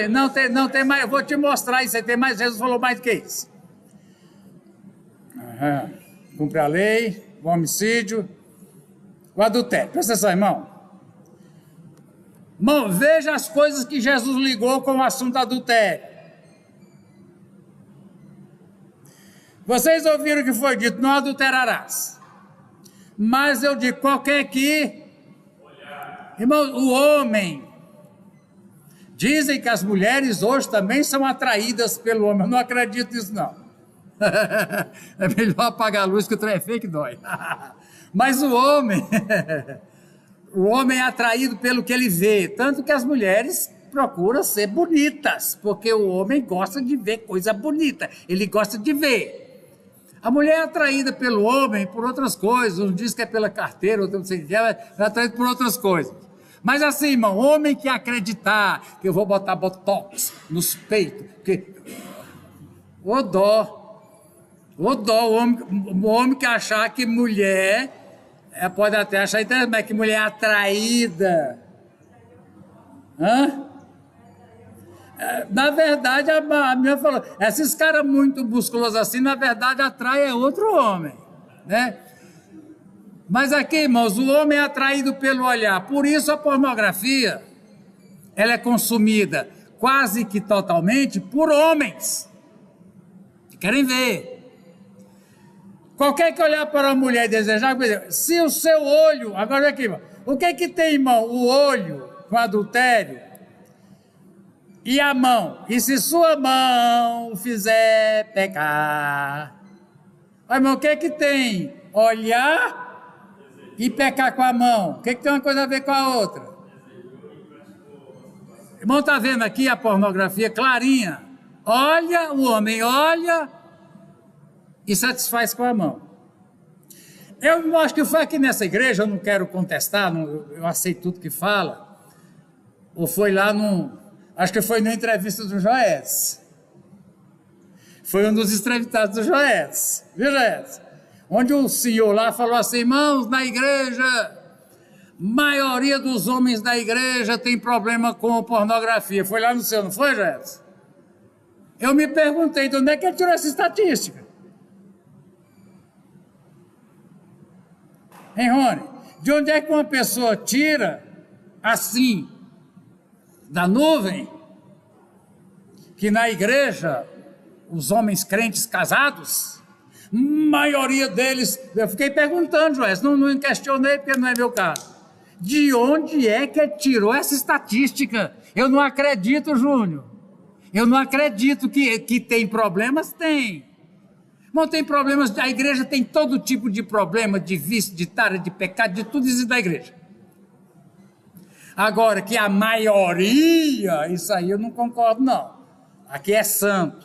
Não tem mais, eu vou te mostrar isso aí, tem mais, Jesus falou mais do que isso. Cumpre a lei, o homicídio, o adultério. Presta atenção, irmão. Irmão, veja as coisas que Jesus ligou com o assunto adultério. Vocês ouviram o que foi dito, não adulterarás. Mas eu digo, qualquer que... Irmão, o homem... Dizem que as mulheres hoje também são atraídas pelo homem. Eu não acredito nisso, não. É melhor apagar a luz que o trem é feio que dói. Mas o homem é atraído pelo que ele vê. Tanto que as mulheres procuram ser bonitas, porque o homem gosta de ver coisa bonita. Ele gosta de ver. A mulher é atraída pelo homem por outras coisas. Um diz que é pela carteira, outro não sei o que é atraído por outras coisas. Mas assim, irmão, homem que acreditar que eu vou botar botox nos peitos, porque... Ô dó, o homem que achar que mulher, pode até achar mas que mulher é atraída. Na verdade, a minha falou, esses caras muito musculosos assim, na verdade, atrai outro homem, né? Mas aqui, irmãos, o homem é atraído pelo olhar. Por isso a pornografia, ela é consumida quase que totalmente por homens que querem ver. Qualquer que olhar para a mulher e desejar, se o seu olho... Agora aqui, irmão, o que tem, irmão? O olho com adultério e a mão. E se sua mão fizer pecar... Olha, irmão, o que tem? Olhar... e pecar com a mão, o que tem uma coisa a ver com a outra? Irmão, está vendo aqui a pornografia clarinha? Olha, o homem olha e satisfaz com a mão. Eu acho que foi aqui nessa igreja, eu não quero contestar, eu aceito tudo que fala, ou foi lá acho que foi na entrevista do Joés. Foi um dos entrevistados do Joés, viu, Joés? Onde o senhor lá falou assim, irmãos, na igreja, maioria dos homens da igreja tem problema com pornografia. Foi lá no seu, não foi, Jéssica? Eu me perguntei, de onde é que ele tirou essa estatística? Hein, Rony? De onde é que uma pessoa tira, assim, da nuvem, que na igreja, os homens crentes casados... maioria deles, eu fiquei perguntando, Joés, não questionei porque não é meu caso. De onde é que ele tirou essa estatística? Eu não acredito, Júnior. Eu não acredito que tem problemas, tem. Irmão, tem problemas, a igreja tem todo tipo de problema, de vício, de tara, de pecado, de tudo isso da igreja. Agora, que a maioria, isso aí eu não concordo, não. Aqui é santo.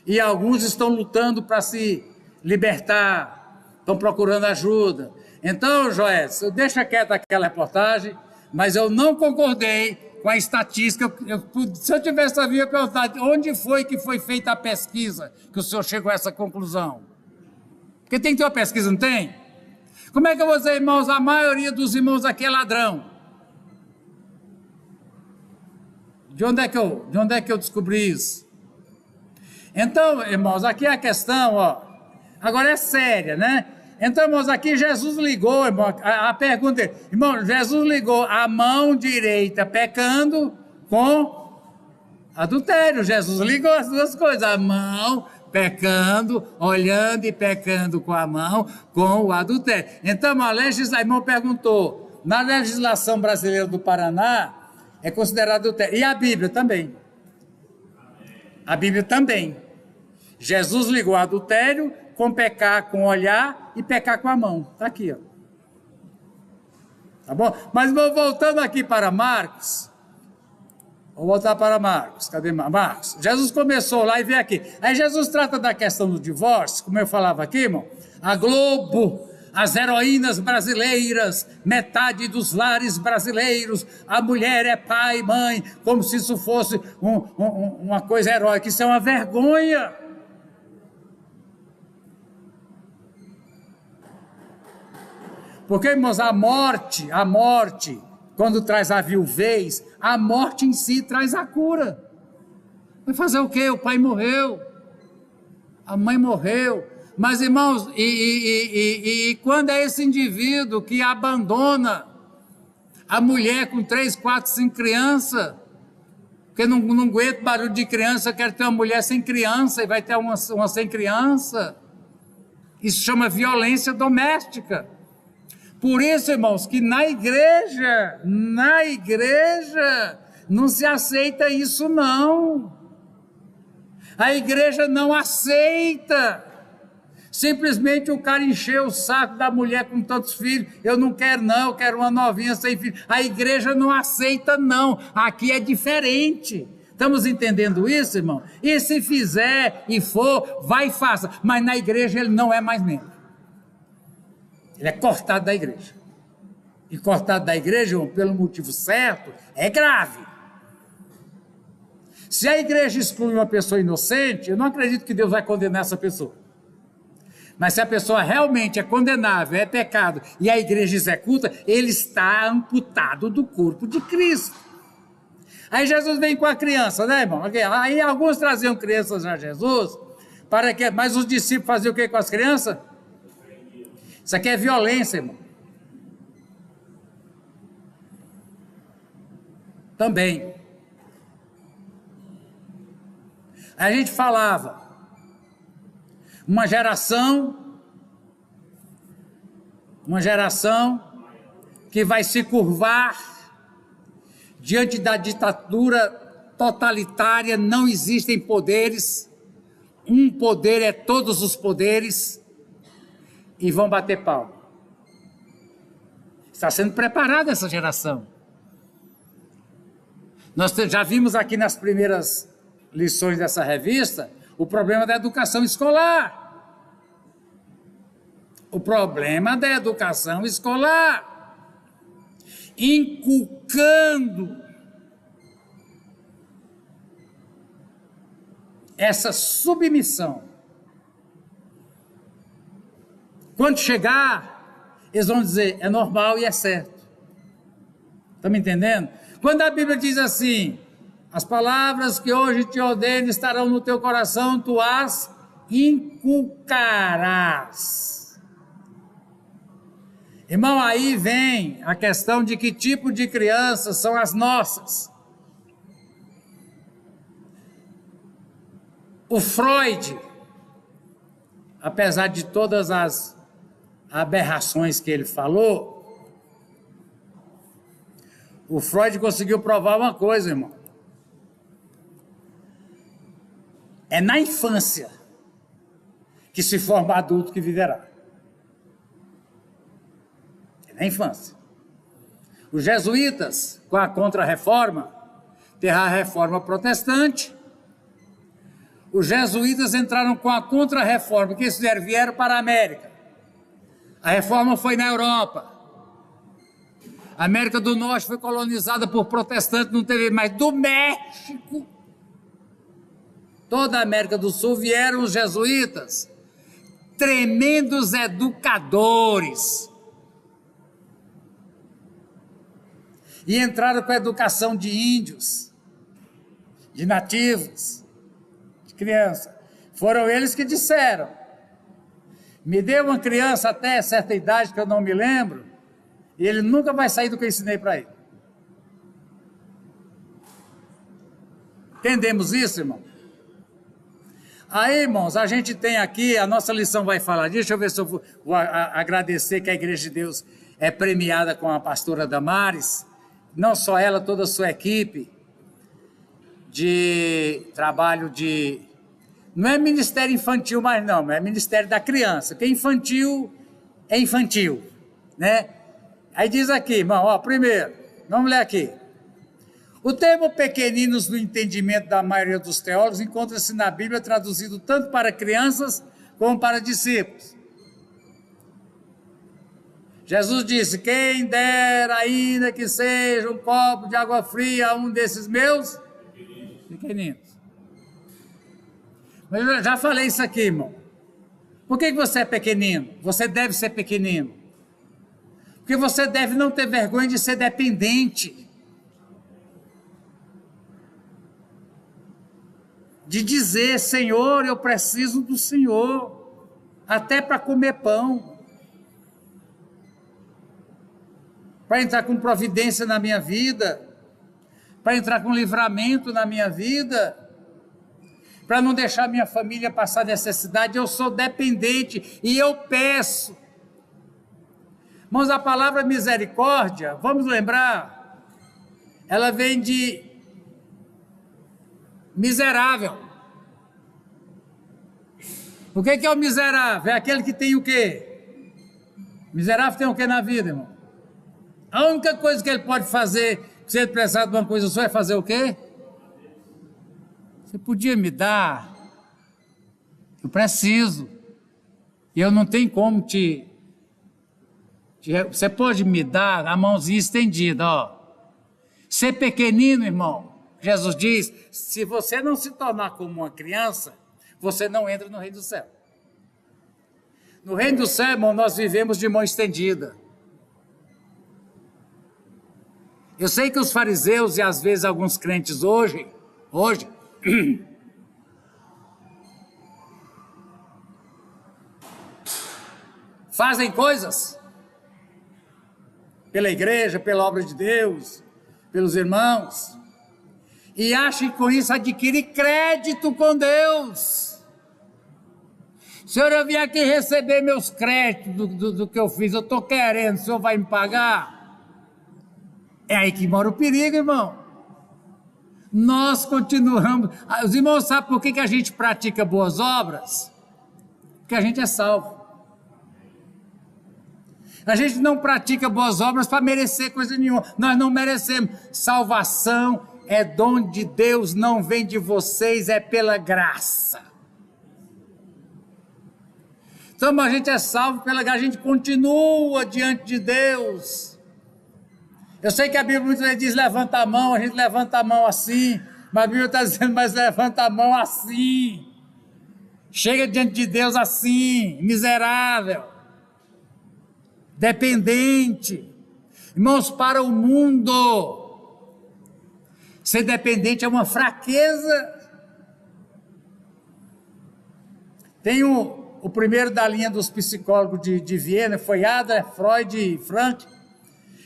E alguns estão lutando para se libertar, estão procurando ajuda. Então, Joés, deixa quieta aquela reportagem, mas eu não concordei com a estatística. Se eu tivesse sabido, eu ia perguntar onde foi que foi feita a pesquisa que o senhor chegou a essa conclusão. Porque tem que ter uma pesquisa, não tem? Como é que eu vou dizer, irmãos, a maioria dos irmãos aqui é ladrão? De onde é que eu descobri isso? Então, irmãos, aqui é a questão, ó, agora é séria, né? Então, irmãos, aqui Jesus ligou, irmão, a pergunta é, irmão, Jesus ligou a mão direita pecando com adultério. Jesus ligou as duas coisas, a mão pecando, olhando e pecando com a mão, com o adultério. Então, irmão perguntou, na legislação brasileira do Paraná, é considerado adultério. E a Bíblia também. A Bíblia também. Jesus ligou adultério com pecar com o olhar e pecar com a mão. Está aqui, ó. Tá bom? Mas vou voltando aqui para Marcos. Vou voltar para Marcos. Cadê Marcos? Jesus começou lá e veio aqui. Aí Jesus trata da questão do divórcio, como eu falava aqui, irmão. A Globo, as heroínas brasileiras, metade dos lares brasileiros, a mulher é pai e mãe, como se isso fosse uma coisa heróica. Isso é uma vergonha. Porque, irmãos, a morte, quando traz a viuvez, a morte em si traz a cura. Vai fazer o quê? O pai morreu, a mãe morreu. Mas, irmãos, e quando é esse indivíduo que abandona a mulher com 3, 4, 5 crianças, porque não aguenta barulho de criança, quer ter uma mulher sem criança e vai ter uma sem criança, isso chama violência doméstica. Por isso, irmãos, que na igreja, não se aceita isso, não. A igreja não aceita. Simplesmente o cara encheu o saco da mulher com tantos filhos, eu não quero não, eu quero uma novinha sem filho. A igreja não aceita não, aqui é diferente. Estamos entendendo isso, irmão? E se fizer e for, vai e faça, mas na igreja ele não é mais membro. Ele é cortado da igreja. E cortado da igreja, irmão, pelo motivo certo, é grave. Se a igreja exclui uma pessoa inocente, eu não acredito que Deus vai condenar essa pessoa. Mas se a pessoa realmente é condenável, é pecado, e a igreja executa, ele está amputado do corpo de Cristo. Aí Jesus vem com a criança, né, irmão? Aí alguns traziam crianças a Jesus, mas os discípulos faziam o que com as crianças? Isso aqui é violência, irmão. Também. Aí a gente falava, uma geração que vai se curvar diante da ditadura totalitária, não existem poderes, um poder é todos os poderes, e vão bater palma. Está sendo preparada essa geração. Nós já vimos aqui nas primeiras lições dessa revista o problema da educação escolar. O problema da educação escolar. Inculcando essa submissão. Quando chegar, eles vão dizer, é normal e é certo. Está me entendendo? Quando a Bíblia diz assim, as palavras que hoje te ordeno estarão no teu coração, tu as inculcarás. Irmão, aí vem a questão de que tipo de crianças são as nossas. O Freud, apesar de todas as aberrações que ele falou, o Freud conseguiu provar uma coisa, irmão. É na infância que se forma adulto que viverá. É na infância. Os jesuítas, com a Contra-Reforma, terá a Reforma Protestante. Os jesuítas entraram com a Contra-Reforma. O que eles fizeram? Vieram para a América. A Reforma foi na Europa. A América do Norte foi colonizada por protestantes, não teve mais. Do México, toda a América do Sul vieram os jesuítas, tremendos educadores. E entraram com a educação de índios, de nativos, de criança. Foram eles que disseram: me dê uma criança até certa idade que eu não me lembro, e ele nunca vai sair do que eu ensinei para ele. Entendemos isso, irmão? Aí, irmãos, a gente tem aqui, a nossa lição vai falar disso. Deixa eu ver se eu vou agradecer que a Igreja de Deus é premiada com a pastora Damares, não só ela, toda a sua equipe de trabalho de... Não é ministério infantil mais não, é ministério da criança, porque infantil é infantil, né? Aí diz aqui, irmão, ó, primeiro, vamos ler aqui. O termo pequeninos no entendimento da maioria dos teólogos encontra-se na Bíblia traduzido tanto para crianças como para discípulos. Jesus disse: quem dera ainda que seja um copo de água fria a um desses meus pequeninos. Mas eu já falei isso aqui, irmão. Por que você é pequenino? Você deve ser pequenino. Porque você deve não ter vergonha de ser dependente. De dizer: Senhor, eu preciso do Senhor, até para comer pão. Para entrar com providência na minha vida, para entrar com livramento na minha vida, para não deixar minha família passar necessidade. Eu sou dependente e eu peço. Irmãos, a palavra misericórdia, vamos lembrar, ela vem de miserável. O que é o miserável? É aquele que tem o quê? Miserável tem o quê na vida, irmão? A única coisa que ele pode fazer, se ele precisar de uma coisa só, é fazer o quê? Você podia me dar? Eu preciso. E eu não tenho como te... Você pode me dar a mãozinha estendida, ó. Ser pequenino, irmão. Jesus diz: se você não se tornar como uma criança, você não entra no reino do céu. No reino do céu, irmão, nós vivemos de mão estendida. Eu sei que os fariseus e às vezes alguns crentes hoje fazem coisas pela igreja, pela obra de Deus, pelos irmãos, e acham que com isso adquire crédito com Deus. Senhor, eu vim aqui receber meus créditos do que eu fiz, eu estou querendo, o Senhor vai me pagar? É aí que mora o perigo, irmão. Nós continuamos... Os irmãos sabem por que a gente pratica boas obras? Porque a gente é salvo. A gente não pratica boas obras para merecer coisa nenhuma. Nós não merecemos. Salvação é dom de Deus, não vem de vocês, é pela graça. Então a gente é salvo pela graça, a gente continua diante de Deus. Eu sei que a Bíblia muitas vezes diz: levanta a mão, a gente levanta a mão assim, mas a Bíblia está dizendo: mas levanta a mão assim. Chega diante de Deus assim, miserável, dependente. Irmãos, para o mundo, ser dependente é uma fraqueza. Tem o primeiro da linha dos psicólogos de Viena, foi Adler, Freud e Frank.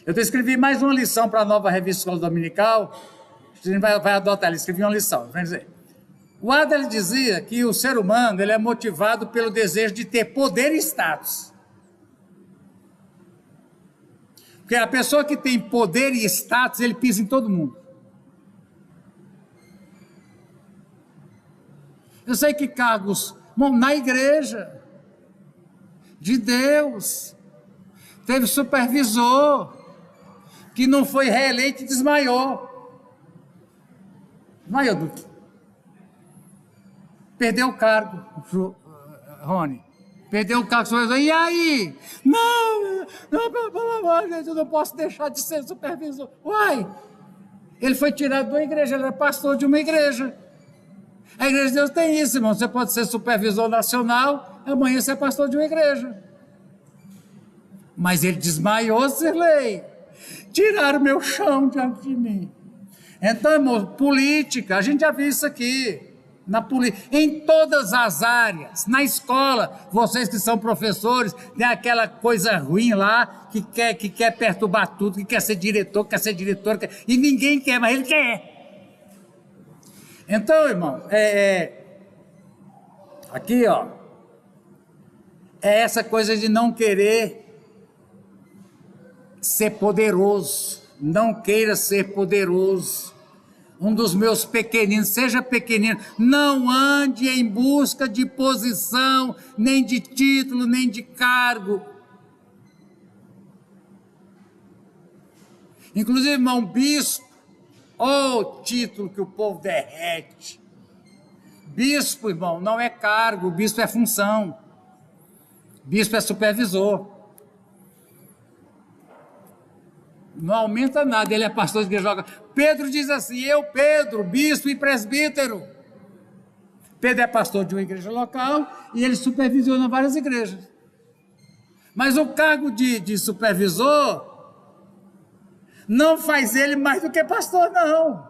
Eu escrevi mais uma lição para a nova revista Escola Dominical. A gente vai adotar, ele escrevi uma lição. Vamos dizer. O Adler dizia que o ser humano ele é motivado pelo desejo de ter poder e status. Porque a pessoa que tem poder e status, ele pisa em todo mundo. Eu sei que cargos Bom, na igreja de Deus, teve supervisor que não foi reeleito e desmaiou. Desmaiou, Duque. Perdeu o cargo, Rony. Perdeu o cargo. E aí? Não, pelo amor de Deus, eu não posso deixar de ser supervisor. Uai, ele foi tirado de uma igreja, ele era pastor de uma igreja. A igreja de Deus tem isso, irmão. Você pode ser supervisor nacional, amanhã você é pastor de uma igreja. Mas ele desmaiou, Sirlei. Tiraram meu chão diante de mim. Então, irmão, política, a gente já viu isso aqui. Em todas as áreas, na escola, vocês que são professores, tem aquela coisa ruim lá, que quer perturbar tudo, que quer ser diretor, quer ser diretor, e ninguém quer, mas ele quer. Então, irmão, aqui, ó, é essa coisa de não querer ser poderoso, não queira ser poderoso. Um dos meus pequeninos, seja pequenino, não ande em busca de posição, nem de título, nem de cargo. Inclusive, irmão, bispo, o título que o povo derrete. Bispo, irmão, não é cargo, bispo é função. Bispo é supervisor. Não aumenta nada, ele é pastor de igreja. Pedro diz assim, eu, Pedro, bispo e presbítero. Pedro é pastor de uma igreja local e ele supervisiona várias igrejas. Mas o cargo de supervisor não faz ele mais do que pastor, não.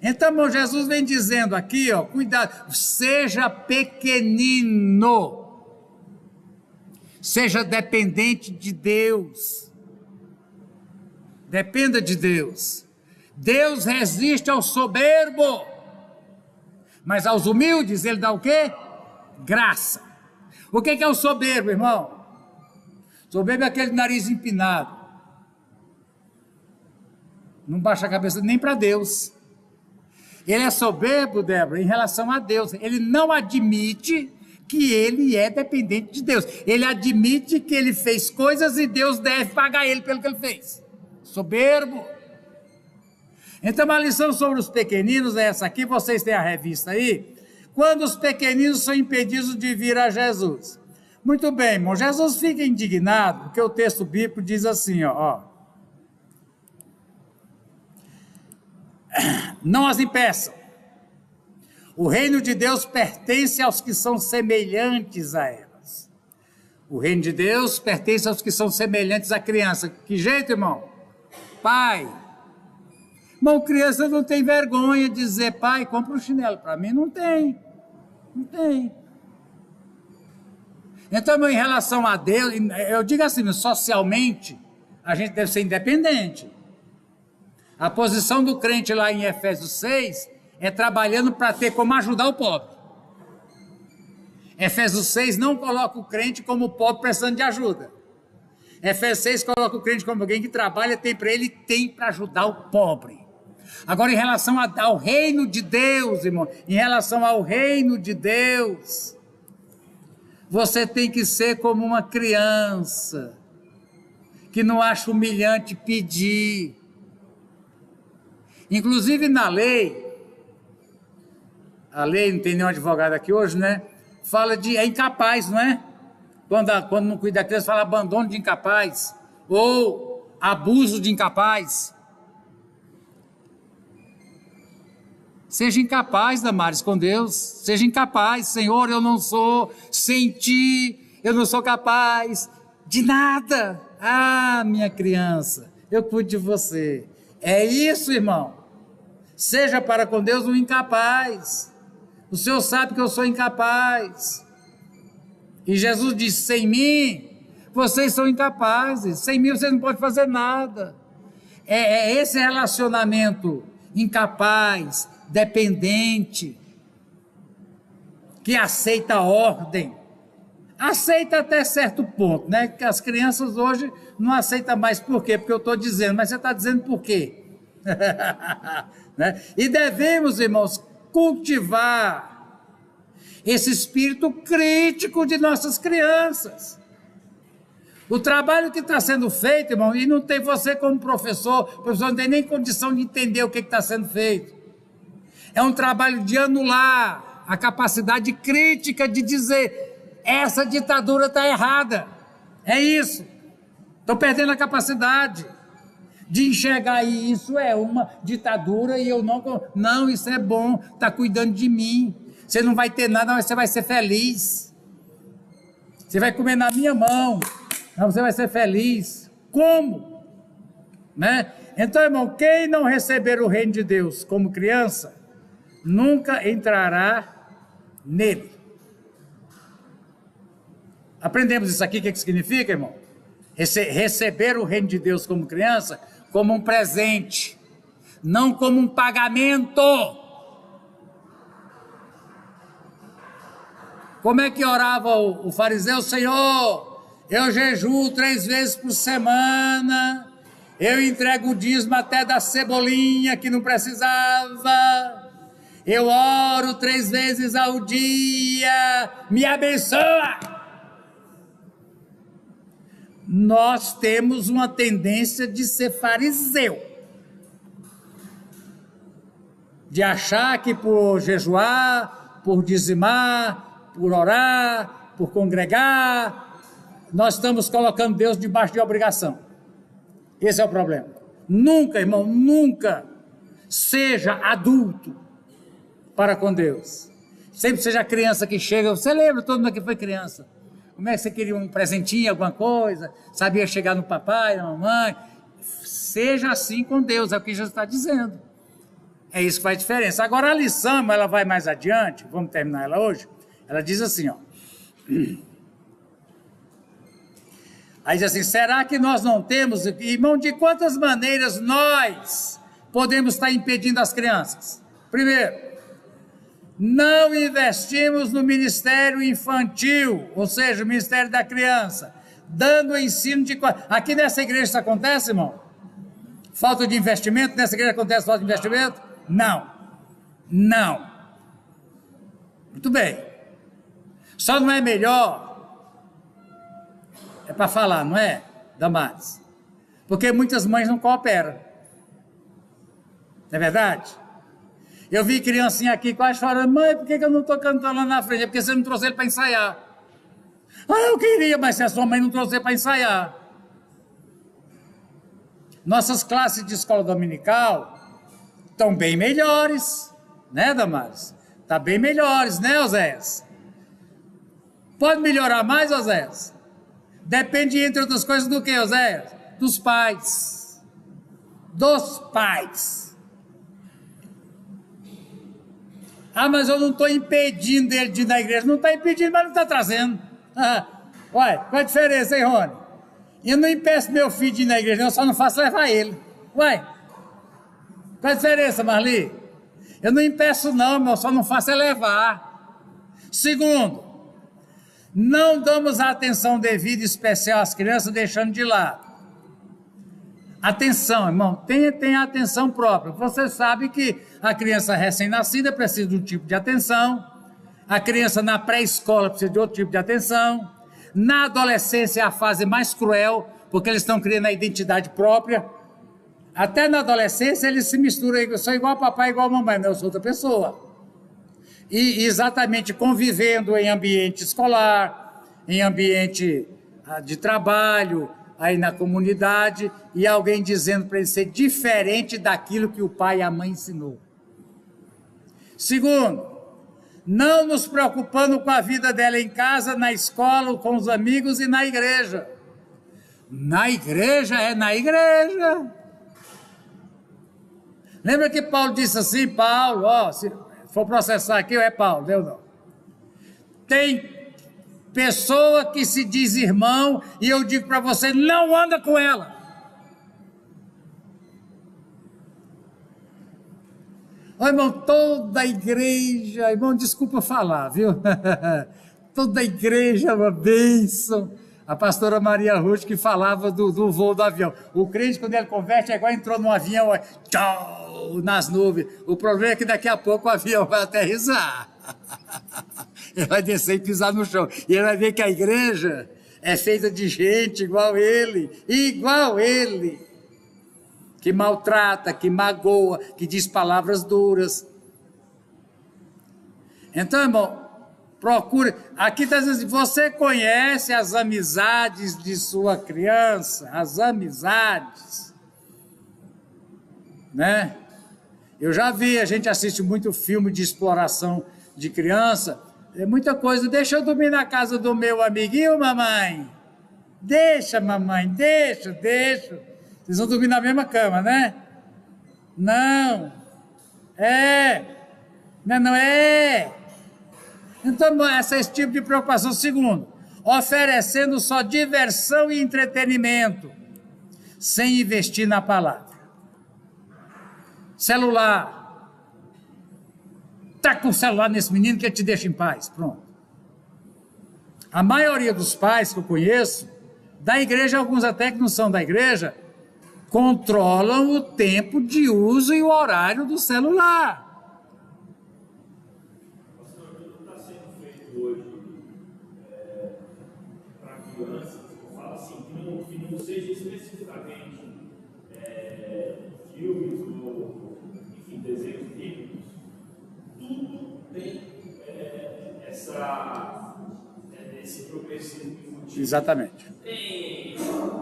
Então, irmão, Jesus vem dizendo aqui, ó, cuidado, seja pequenino, seja dependente de Deus. Dependa de Deus. Deus resiste ao soberbo, mas aos humildes ele dá o quê? Graça. O que é o soberbo, irmão? Soberbo é aquele nariz empinado. Não baixa a cabeça nem para Deus. Ele é soberbo, Débora, em relação a Deus. Ele não admite que ele é dependente de Deus. Ele admite que ele fez coisas e Deus deve pagar ele pelo que ele fez. Soberbo. Então a lição sobre os pequeninos é essa aqui, vocês têm a revista aí, quando os pequeninos são impedidos de vir a Jesus. Muito bem, irmão, Jesus fica indignado, porque o texto bíblico diz assim, ó, não as impeçam, o reino de Deus pertence aos que são semelhantes a elas. O reino de Deus pertence aos que são semelhantes à criança. Que jeito, irmão? Pai, irmão, criança não tem vergonha de dizer, pai, compra um chinelo para mim, não tem. Então, em relação a Deus, eu digo assim, socialmente, a gente deve ser independente. A posição do crente lá em Efésios 6 é trabalhando para ter como ajudar o pobre. Efésios 6 não coloca o crente como pobre precisando de ajuda. Efésios 6 coloca o crente como alguém que trabalha, tem para ele, tem para ajudar o pobre. Agora, em relação ao reino de Deus, irmão, em relação ao reino de Deus, você tem que ser como uma criança, que não acha humilhante pedir. Inclusive na lei, a lei, não tem nenhum advogado aqui hoje, né? Fala de, é incapaz, não é? Quando não cuida da criança, fala abandono de incapaz, ou abuso de incapaz. Seja incapaz, Damares, com Deus, seja incapaz, Senhor, eu não sou, sem ti, eu não sou capaz de nada. Ah, minha criança, eu cuido de você. É isso, irmão. Seja para com Deus um incapaz. O Senhor sabe que eu sou incapaz. E Jesus disse, sem mim, vocês são incapazes. Sem mim vocês não podem fazer nada. É esse relacionamento incapaz, dependente, que aceita a ordem. Aceita até certo ponto, né? Que as crianças hoje não aceitam mais. Por quê? Porque eu estou dizendo, mas você está dizendo por quê? Né? E devemos, irmãos, cultivar esse espírito crítico de nossas crianças. O trabalho que está sendo feito, irmão, e não tem você como professor não tem nem condição de entender o que está sendo feito. É um trabalho de anular a capacidade crítica de dizer, essa ditadura está errada. É isso. Estou perdendo a capacidade de enxergar isso é uma ditadura e eu não, isso é bom, está cuidando de mim. Você não vai ter nada, mas você vai ser feliz. Você vai comer na minha mão, mas você vai ser feliz. Como? Né? Então, irmão, quem não receber o reino de Deus como criança, nunca entrará nele. Aprendemos isso aqui, o que significa, irmão? Receber o reino de Deus como criança, como um presente, não como um pagamento. Como é que orava o fariseu? Senhor, eu jejuo 3 vezes por semana, eu entrego o dízimo até da cebolinha que não precisava, eu oro 3 vezes ao dia, me abençoa. Nós temos uma tendência de ser fariseu, de achar que por jejuar, por dizimar, por orar, por congregar, nós estamos colocando Deus debaixo de obrigação. Esse é o problema. Nunca, irmão, nunca seja adulto para com Deus. Sempre seja criança que chega. Você lembra, todo mundo que foi criança? Como é que você queria um presentinho, alguma coisa? Sabia chegar no papai, na mamãe? Seja assim com Deus, é o que Jesus está dizendo. É isso que faz diferença. Agora a lição, ela vai mais adiante, vamos terminar ela hoje. Ela diz assim, ó. Aí diz assim, será que nós não temos, irmão, de quantas maneiras nós podemos estar impedindo as crianças? Primeiro, não investimos no ministério infantil, ou seja, o ministério da criança, dando o ensino de... Aqui nessa igreja isso acontece, irmão? Falta de investimento? Nessa igreja acontece falta de investimento? Não. Não. Muito bem. Só não é melhor, é para falar, não é, Damares? Porque muitas mães não cooperam. Não é verdade? Eu vi criancinha aqui quase chorando, mãe, por que eu não estou cantando lá na frente? É porque você não trouxe ele para ensaiar. Ah, eu queria, mas se a sua mãe não trouxe ele para ensaiar. Nossas classes de escola dominical estão bem melhores, né, Damares? Está bem melhores, né, Oséias? Pode melhorar mais, Oséias? Depende, entre outras coisas, do que, Oséias? Dos pais. Dos pais. Ah, mas eu não estou impedindo ele de ir na igreja. Não está impedindo, mas não está trazendo. Ué, qual a diferença, hein, Rony? Eu não impeço meu filho de ir na igreja, eu só não faço levar ele. Ué, qual a diferença, Marli? Eu não impeço não, eu só não faço é levar. Segundo, não damos a atenção devida e especial às crianças, deixando de lado. Atenção, irmão, tenha atenção própria. Você sabe que a criança recém-nascida precisa de um tipo de atenção, a criança na pré-escola precisa de outro tipo de atenção, na adolescência é a fase mais cruel, porque eles estão criando a identidade própria. Até na adolescência eles se misturam, eu sou igual a papai, igual a mamãe, não, eu sou outra pessoa. E exatamente convivendo em ambiente escolar, em ambiente de trabalho, aí na comunidade, e alguém dizendo para ele ser diferente daquilo que o pai e a mãe ensinou. Segundo, não nos preocupando com a vida dela em casa, na escola, com os amigos e na igreja. Na igreja, é na igreja. Lembra que Paulo disse assim, Paulo, ó, se for processar aqui, é Paulo, deu não. Tem pessoa que se diz irmão, e eu digo para você, não anda com ela. Ó, irmão, toda a igreja, irmão, desculpa falar, viu? Toda a igreja é uma bênção. A pastora Maria Ruth que falava do voo do avião. O crente, quando ele converte, é igual entrou num avião, tchau, nas nuvens. O problema é que daqui a pouco o avião vai aterrissar. Ele vai descer e pisar no chão. E ele vai ver que a igreja é feita de gente igual ele, que maltrata, que magoa, que diz palavras duras. Então, irmão, procure. Aqui está dizendo assim, você conhece as amizades de sua criança? As amizades. Né? Eu já vi, a gente assiste muito filme de exploração de criança, é muita coisa. Deixa eu dormir na casa do meu amiguinho, mamãe. Deixa, mamãe, deixa. Vocês vão dormir na mesma cama, né? Não. Não é. Então, esse tipo de preocupação. Segundo, oferecendo só diversão e entretenimento, sem investir na palavra. Celular. Tá com o celular nesse menino que ele te deixa em paz. Pronto. A maioria dos pais que eu conheço, da igreja, alguns até que não são da igreja, controlam o tempo de uso e o horário do celular. Pastor, tudo está sendo feito hoje para crianças, eu falo assim, que não seja especificamente filmes ou, enfim, desenhos bíblicos, tudo tem esse progressismo infantil. Exatamente. Tem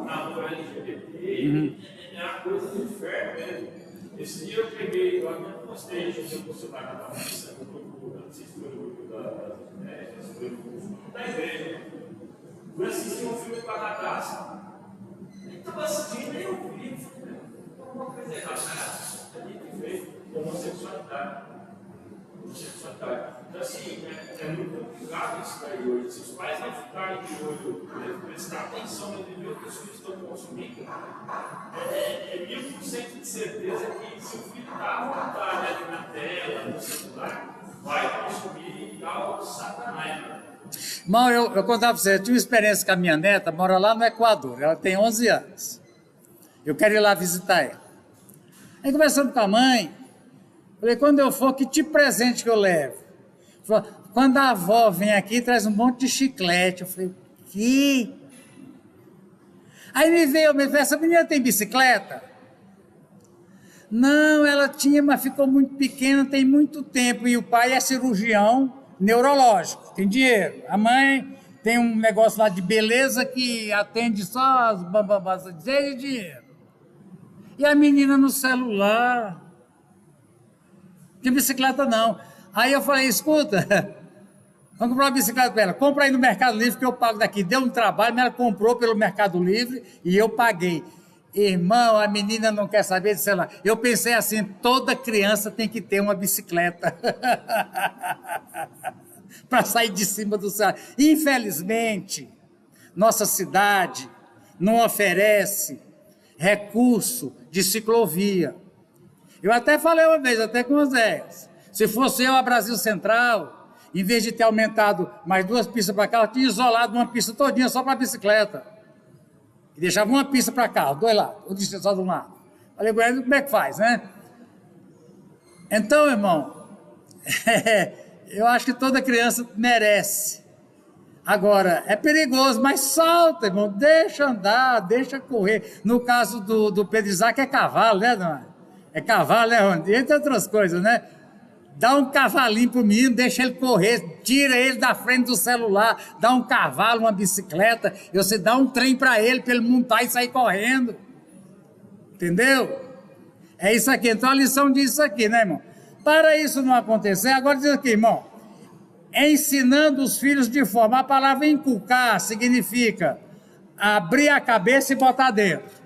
namoro LGBT, é uma coisa do inferno mesmo. Esse dia eu peguei, eu até postei, eu postei lá na missa, no grupo, não sei se foi no grupo das ideias, se foi no grupo da igreja. Fui assistir um filme com a Natasha. Ele estava assistindo, aí eu vi, alguma coisa errada. Ali que veio homossexualidade. Então, assim, é muito complicado isso daí hoje. Se os pais não ficarem de olho, prestar atenção no nível que os filhos estão consumindo, é 1000% de certeza que se o filho está à vontade ali na tela, no celular, vai consumir algo satanás. Irmão, eu contava para você, eu tive uma experiência com a minha neta, mora lá no Equador, ela tem 11 anos. Eu quero ir lá visitar ela. Aí, conversando com a mãe, falei, quando eu for, que tipo de presente que eu levo? Falei, quando a avó vem aqui, traz um monte de chiclete. Eu falei, que? Aí me veio, essa menina tem bicicleta? Não, ela tinha, mas ficou muito pequena, tem muito tempo. E o pai é cirurgião neurológico, tem dinheiro. A mãe tem um negócio lá de beleza que atende só as bambambas de dinheiro. E a menina no celular. De bicicleta não. Aí eu falei, escuta, vamos comprar uma bicicleta para ela. Compra aí no Mercado Livre que eu pago daqui. Deu um trabalho, mas ela comprou pelo Mercado Livre e eu paguei. Irmão, a menina não quer saber de celular. Eu pensei assim, toda criança tem que ter uma bicicleta para sair de cima do celular. Infelizmente, nossa cidade não oferece recurso de ciclovia. Eu até falei uma vez, até com o Zé, se fosse eu a Brasil Central, em vez de ter aumentado mais 2 pistas para carro, eu tinha isolado uma pista todinha só para bicicleta. E deixava uma pista para carro, 2 lados, ou disse só de um lado. Falei, como é que faz, né? Então, irmão, eu acho que toda criança merece. Agora, é perigoso, mas solta, irmão, deixa andar, deixa correr. No caso do Pedro Isaac é cavalo, né, dona? É cavalo, né, Rony? Entre outras coisas, né? Dá um cavalinho pro menino, deixa ele correr, tira ele da frente do celular, dá um cavalo, uma bicicleta, e você dá um trem para ele montar e sair correndo. Entendeu? É isso aqui. Então a lição diz isso aqui, né, irmão? Para isso não acontecer, agora diz aqui, irmão, ensinando os filhos de forma, a palavra inculcar significa abrir a cabeça e botar dentro.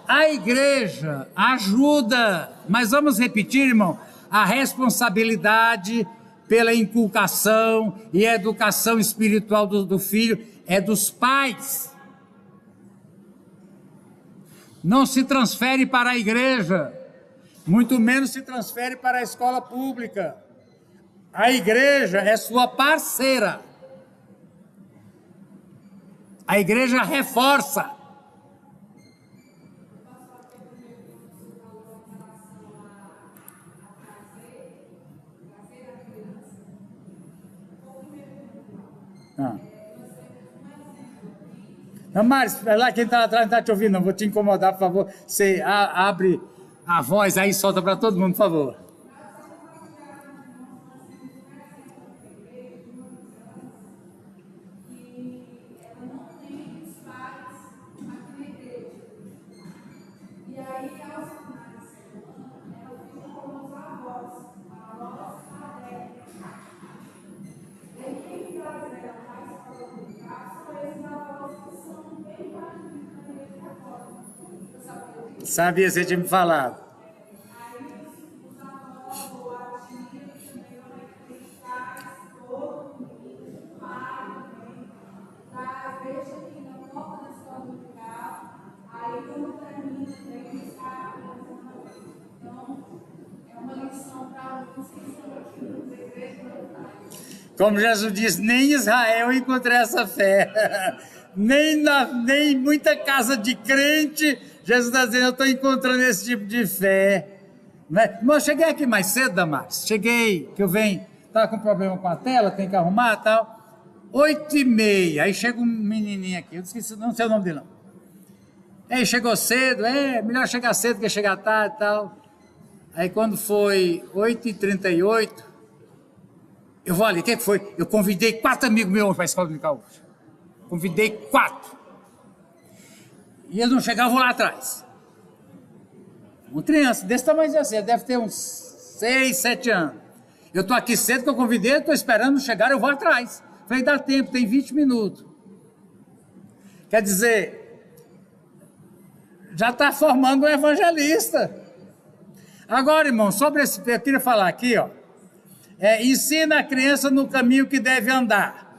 A igreja ajuda, mas vamos repetir, irmão, a responsabilidade pela inculcação e educação espiritual do filho é dos pais. Não se transfere para a igreja, muito menos se transfere para a escola pública. A igreja é sua parceira. A igreja reforça. Ah. Não, Mário, lá quem está atrás não está te ouvindo, não vou te incomodar, por favor. Você abre a voz aí e solta para todo mundo, por favor. Sabia, você tinha me falado. Como Jesus disse, nem em Israel encontrei essa fé. Nem muita casa de crente, Jesus está dizendo, eu estou encontrando esse tipo de fé. Mas eu cheguei aqui mais cedo, Damares. Cheguei, que eu venho, estava com problema com a tela, tem que arrumar e tal. 8h30, aí chega um menininho aqui, eu esqueci, não sei o nome dele não. Aí chegou cedo, melhor chegar cedo que chegar tarde e tal. Aí quando foi 8h38, eu vou ali, o que foi? Eu convidei 4 amigos meus para a escola dominical hoje. Convidei 4. E eles não chegavam, eu vou lá atrás. Uma criança desse tamanho assim, deve ter uns 6, 7 anos. Eu estou aqui cedo que eu convidei, estou esperando chegar, eu vou atrás. Falei, dá tempo, tem 20 minutos. Quer dizer, já está formando um evangelista. Agora, irmão, sobre esse, eu queria falar aqui, ó. Ensina a criança no caminho que deve andar.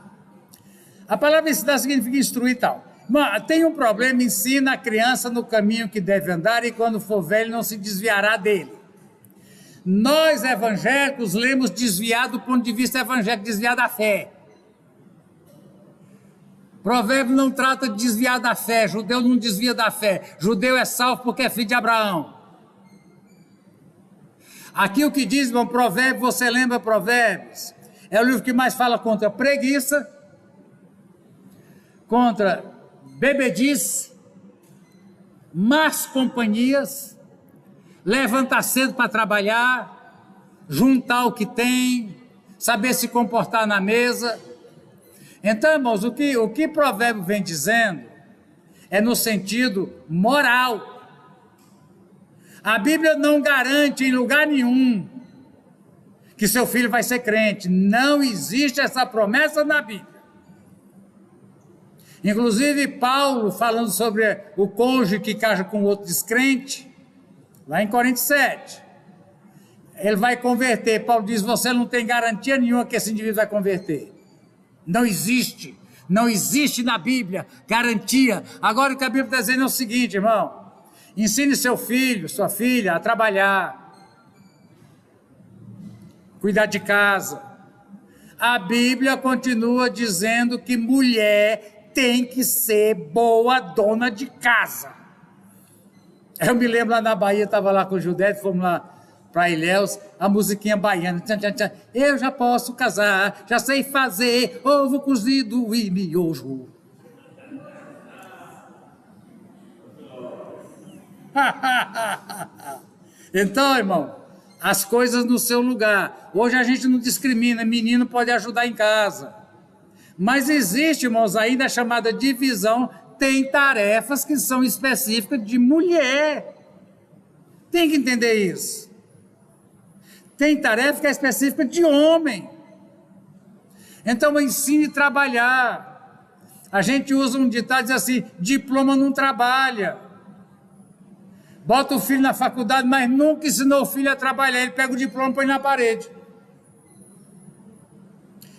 A palavra ensinar significa instruir e tal. Mas tem um problema, ensina a criança no caminho que deve andar e quando for velho não se desviará dele. Nós, evangélicos, lemos desviar do ponto de vista evangélico, desviar da fé. Provérbio não trata de desviar da fé, judeu não desvia da fé. Judeu é salvo porque é filho de Abraão. Aqui o que diz, irmão, Provérbio, você lembra Provérbios? É o livro que mais fala contra a preguiça, contra bebedice, más companhias, levantar cedo para trabalhar, juntar o que tem, saber se comportar na mesa. Então, irmãos, o que Provérbio vem dizendo é no sentido moral. A Bíblia não garante em lugar nenhum que seu filho vai ser crente. Não existe essa promessa na Bíblia. Inclusive, Paulo, falando sobre o cônjuge que casa com outro descrente, lá em Coríntios 7, ele vai converter. Paulo diz, você não tem garantia nenhuma que esse indivíduo vai converter. Não existe na Bíblia garantia. Agora o que a Bíblia está dizendo é o seguinte, irmão, ensine seu filho, sua filha a trabalhar, cuidar de casa. A Bíblia continua dizendo que mulher tem que ser boa dona de casa. Eu me lembro lá na Bahia, estava lá com o Judete, fomos lá para Ilhéus, a musiquinha baiana. Tchan, tchan, tchan. Eu já posso casar, já sei fazer ovo cozido e miojo. Então, irmão, as coisas no seu lugar. Hoje a gente não discrimina, menino pode ajudar em casa. Mas existe, irmãos, ainda a chamada divisão, tem tarefas que são específicas de mulher. Tem que entender isso. Tem tarefa que é específica de homem. Então, ensine a trabalhar. A gente usa um ditado, diz assim, diploma não trabalha. Bota o filho na faculdade, mas nunca ensinou o filho a trabalhar. Ele pega o diploma e põe na parede.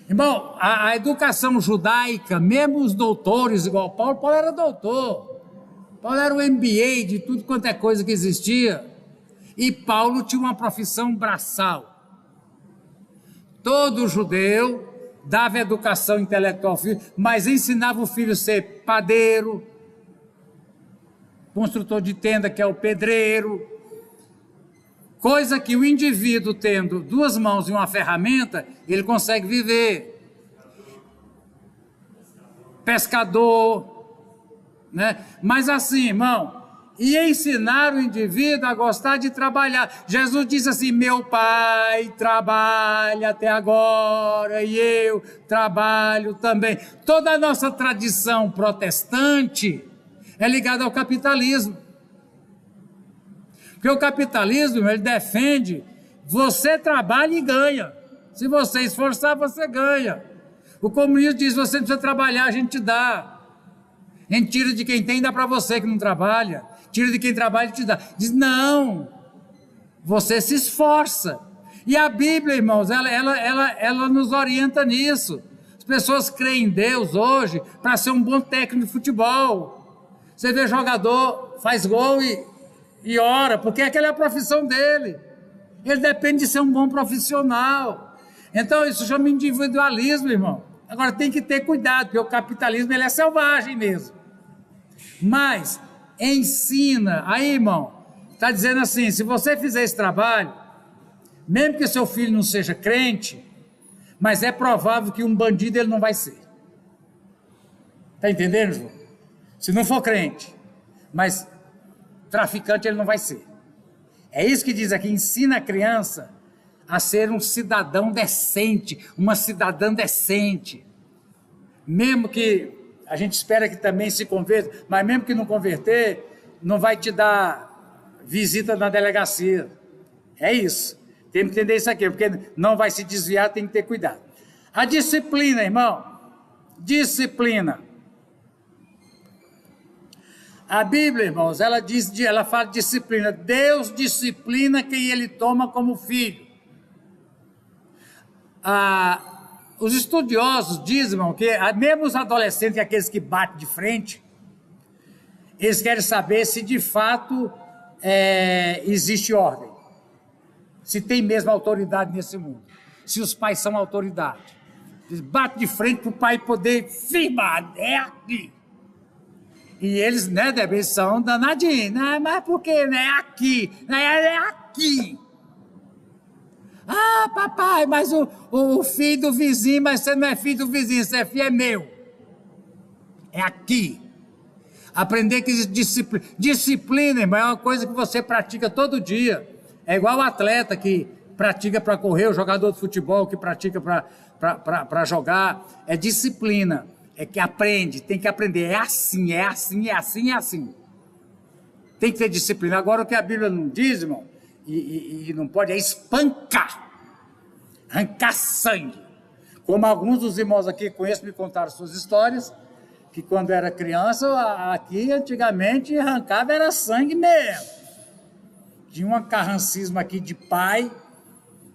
Irmão, a educação judaica, mesmo os doutores, igual Paulo era doutor. Paulo era o MBA de tudo quanto é coisa que existia. E Paulo tinha uma profissão braçal. Todo judeu dava educação intelectual ao filho, mas ensinava o filho a ser padeiro, construtor de tenda, que é o pedreiro, coisa que o indivíduo tendo 2 mãos e uma ferramenta, ele consegue viver. pescador, né? Mas assim, irmão, e ensinar o indivíduo a gostar de trabalhar. Jesus disse assim: meu pai trabalha até agora e eu trabalho também. Toda a nossa tradição protestante é ligada ao capitalismo. Porque o capitalismo, ele defende, você trabalha e ganha. Se você esforçar, você ganha. O comunismo diz: você não precisa trabalhar, a gente te dá. A gente tira de quem tem e dá para você que não trabalha. Tira de quem trabalha e te dá. Diz: não, você se esforça. E a Bíblia, irmãos, ela nos orienta nisso. As pessoas creem em Deus hoje para ser um bom técnico de futebol. Você vê jogador, faz gol e ora, porque aquela é a profissão dele. Ele depende de ser um bom profissional. Então isso chama individualismo, irmão. Agora tem que ter cuidado, porque o capitalismo ele é selvagem mesmo. Mas ensina, aí, irmão, está dizendo assim: se você fizer esse trabalho, mesmo que seu filho não seja crente, mas é provável que um bandido ele não vai ser. Está entendendo, João? Se não for crente, mas traficante ele não vai ser. É isso que diz aqui: ensina a criança a ser um cidadão decente, uma cidadã decente. Mesmo que a gente espera que também se converta, mas mesmo que não converter, não vai te dar visita na delegacia. É isso. Tem que entender isso aqui, porque não vai se desviar, tem que ter cuidado. A disciplina, irmão, disciplina. A Bíblia, irmãos, ela fala de disciplina. Deus disciplina quem ele toma como filho. Os estudiosos dizem, irmão, que mesmo os adolescentes, aqueles que batem de frente, eles querem saber se de fato existe ordem, se tem mesmo autoridade nesse mundo, se os pais são autoridade. Eles batem de frente para o pai poder firmar: é aqui. E eles, né, eles são danadinhos, né? Mas por quê? Né? É aqui, é aqui. Ah, papai, mas o filho do vizinho, mas você não é filho do vizinho, você é filho, é meu. É aqui. Aprender que disciplina, irmão, é uma coisa que você pratica todo dia. É igual o atleta que pratica para correr, o jogador de futebol que pratica para jogar. É disciplina. É que aprende, tem que aprender. É assim, é assim, é assim, é assim. Tem que ter disciplina. Agora, o que a Bíblia não diz, irmão, e não pode, é espancar, arrancar sangue. Como alguns dos irmãos aqui conheço, me contaram suas histórias, que quando era criança, aqui antigamente arrancava era sangue mesmo. Tinha um acarrancismo aqui de pai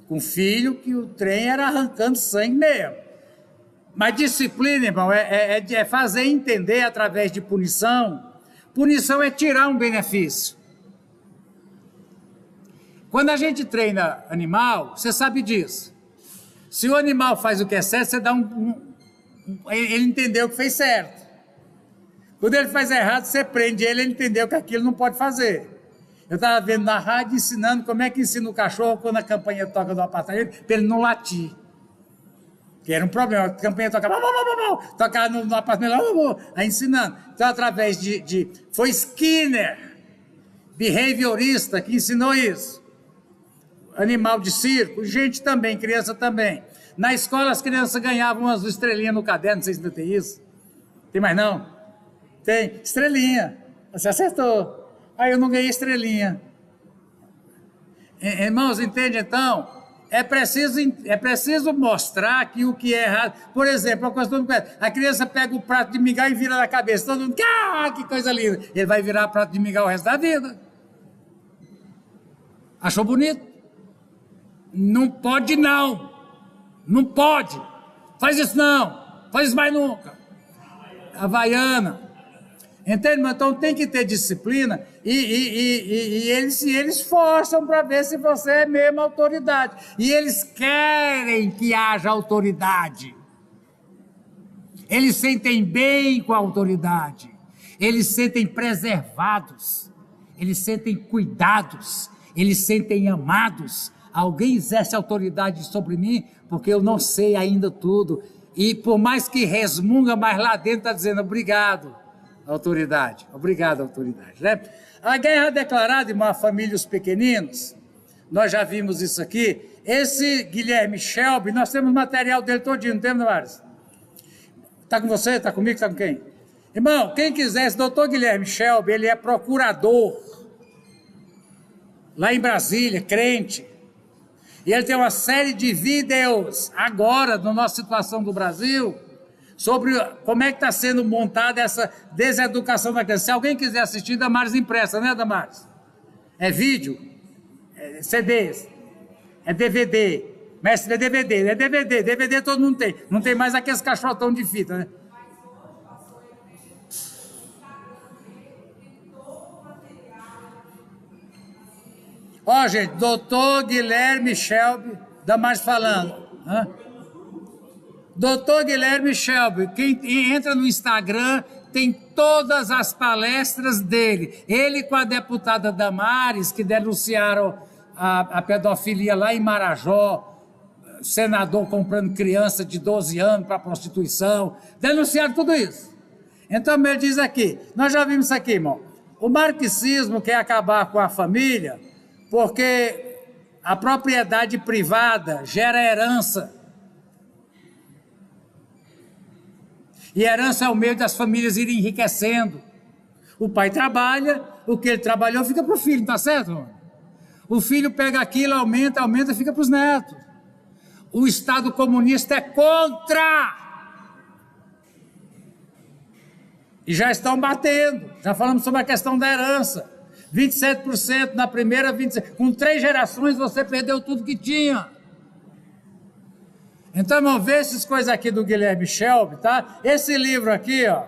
com filho, que o trem era arrancando sangue mesmo. Mas disciplina, irmão, é fazer entender através de punição. Punição é tirar um benefício. Quando a gente treina animal, você sabe disso. Se o animal faz o que é certo, você dá ele entendeu que fez certo. Quando ele faz errado, você prende ele entendeu que aquilo não pode fazer. Eu estava vendo na rádio ensinando como é que ensina o cachorro quando a campainha toca no apartamento, para ele não latir. Que era um problema, a campainha tocava no apartamento, aí ensinando. Então, através foi Skinner, behaviorista, que ensinou isso. Animal de circo, gente também, criança também. Na escola, as crianças ganhavam umas estrelinhas no caderno, não sei se ainda tem isso. Tem mais não? Tem, estrelinha. Você acertou. Aí eu não ganhei estrelinha. Irmãos, entende então? É preciso mostrar que o que é errado. Por exemplo, a criança pega o prato de mingau e vira na cabeça. Todo mundo, que coisa linda. Ele vai virar prato de mingau o resto da vida. Achou bonito? Não pode não. Não pode. Faz isso não. Faz isso mais nunca. Havaiana. Entende? Então tem que ter disciplina e eles forçam para ver se você é mesmo autoridade. E eles querem que haja autoridade. Eles sentem bem com a autoridade. Eles sentem preservados. Eles sentem cuidados. Eles sentem amados. Alguém exerce autoridade sobre mim porque eu não sei ainda tudo. E por mais que resmunga, mas lá dentro está dizendo obrigado, autoridade. Obrigado, autoridade. Né? A guerra declarada, irmão, a família os pequeninos, nós já vimos isso aqui. Esse Guilherme Shelby, nós temos material dele todinho, não temos, Damares? Está com você? Está comigo? Está com quem? Irmão, quem quiser, esse doutor Guilherme Shelby, ele é procurador lá em Brasília, crente. E ele tem uma série de vídeos agora, na nossa situação do Brasil, sobre como é que está sendo montada essa deseducação da criança. Se alguém quiser assistir, Damares impressa, né, Damares? É vídeo, é CDs, é DVD, mestre é DVD, DVD todo mundo tem. Não tem mais aqueles caixotão de fita, né? Ó, gente, doutor Guilherme Shelby, Damares falando. Doutor Guilherme Shelby, quem entra no Instagram tem todas as palestras dele. Ele com a deputada Damares, que denunciaram a pedofilia lá em Marajó, senador comprando criança de 12 anos para prostituição, denunciaram tudo isso. Então ele diz aqui, nós já vimos isso aqui, irmão, o marxismo quer acabar com a família porque a propriedade privada gera herança. E herança é o meio das famílias irem enriquecendo. O pai trabalha, o que ele trabalhou fica para o filho, tá certo, irmão? O filho pega aquilo, aumenta, fica para os netos. O Estado comunista é contra. E já estão batendo. Já falamos sobre a questão da herança. 27% na primeira, 27%. Com 3 gerações você perdeu tudo que tinha. Então, vamos ver essas coisas aqui do Guilherme Shelby, tá? Esse livro aqui, ó,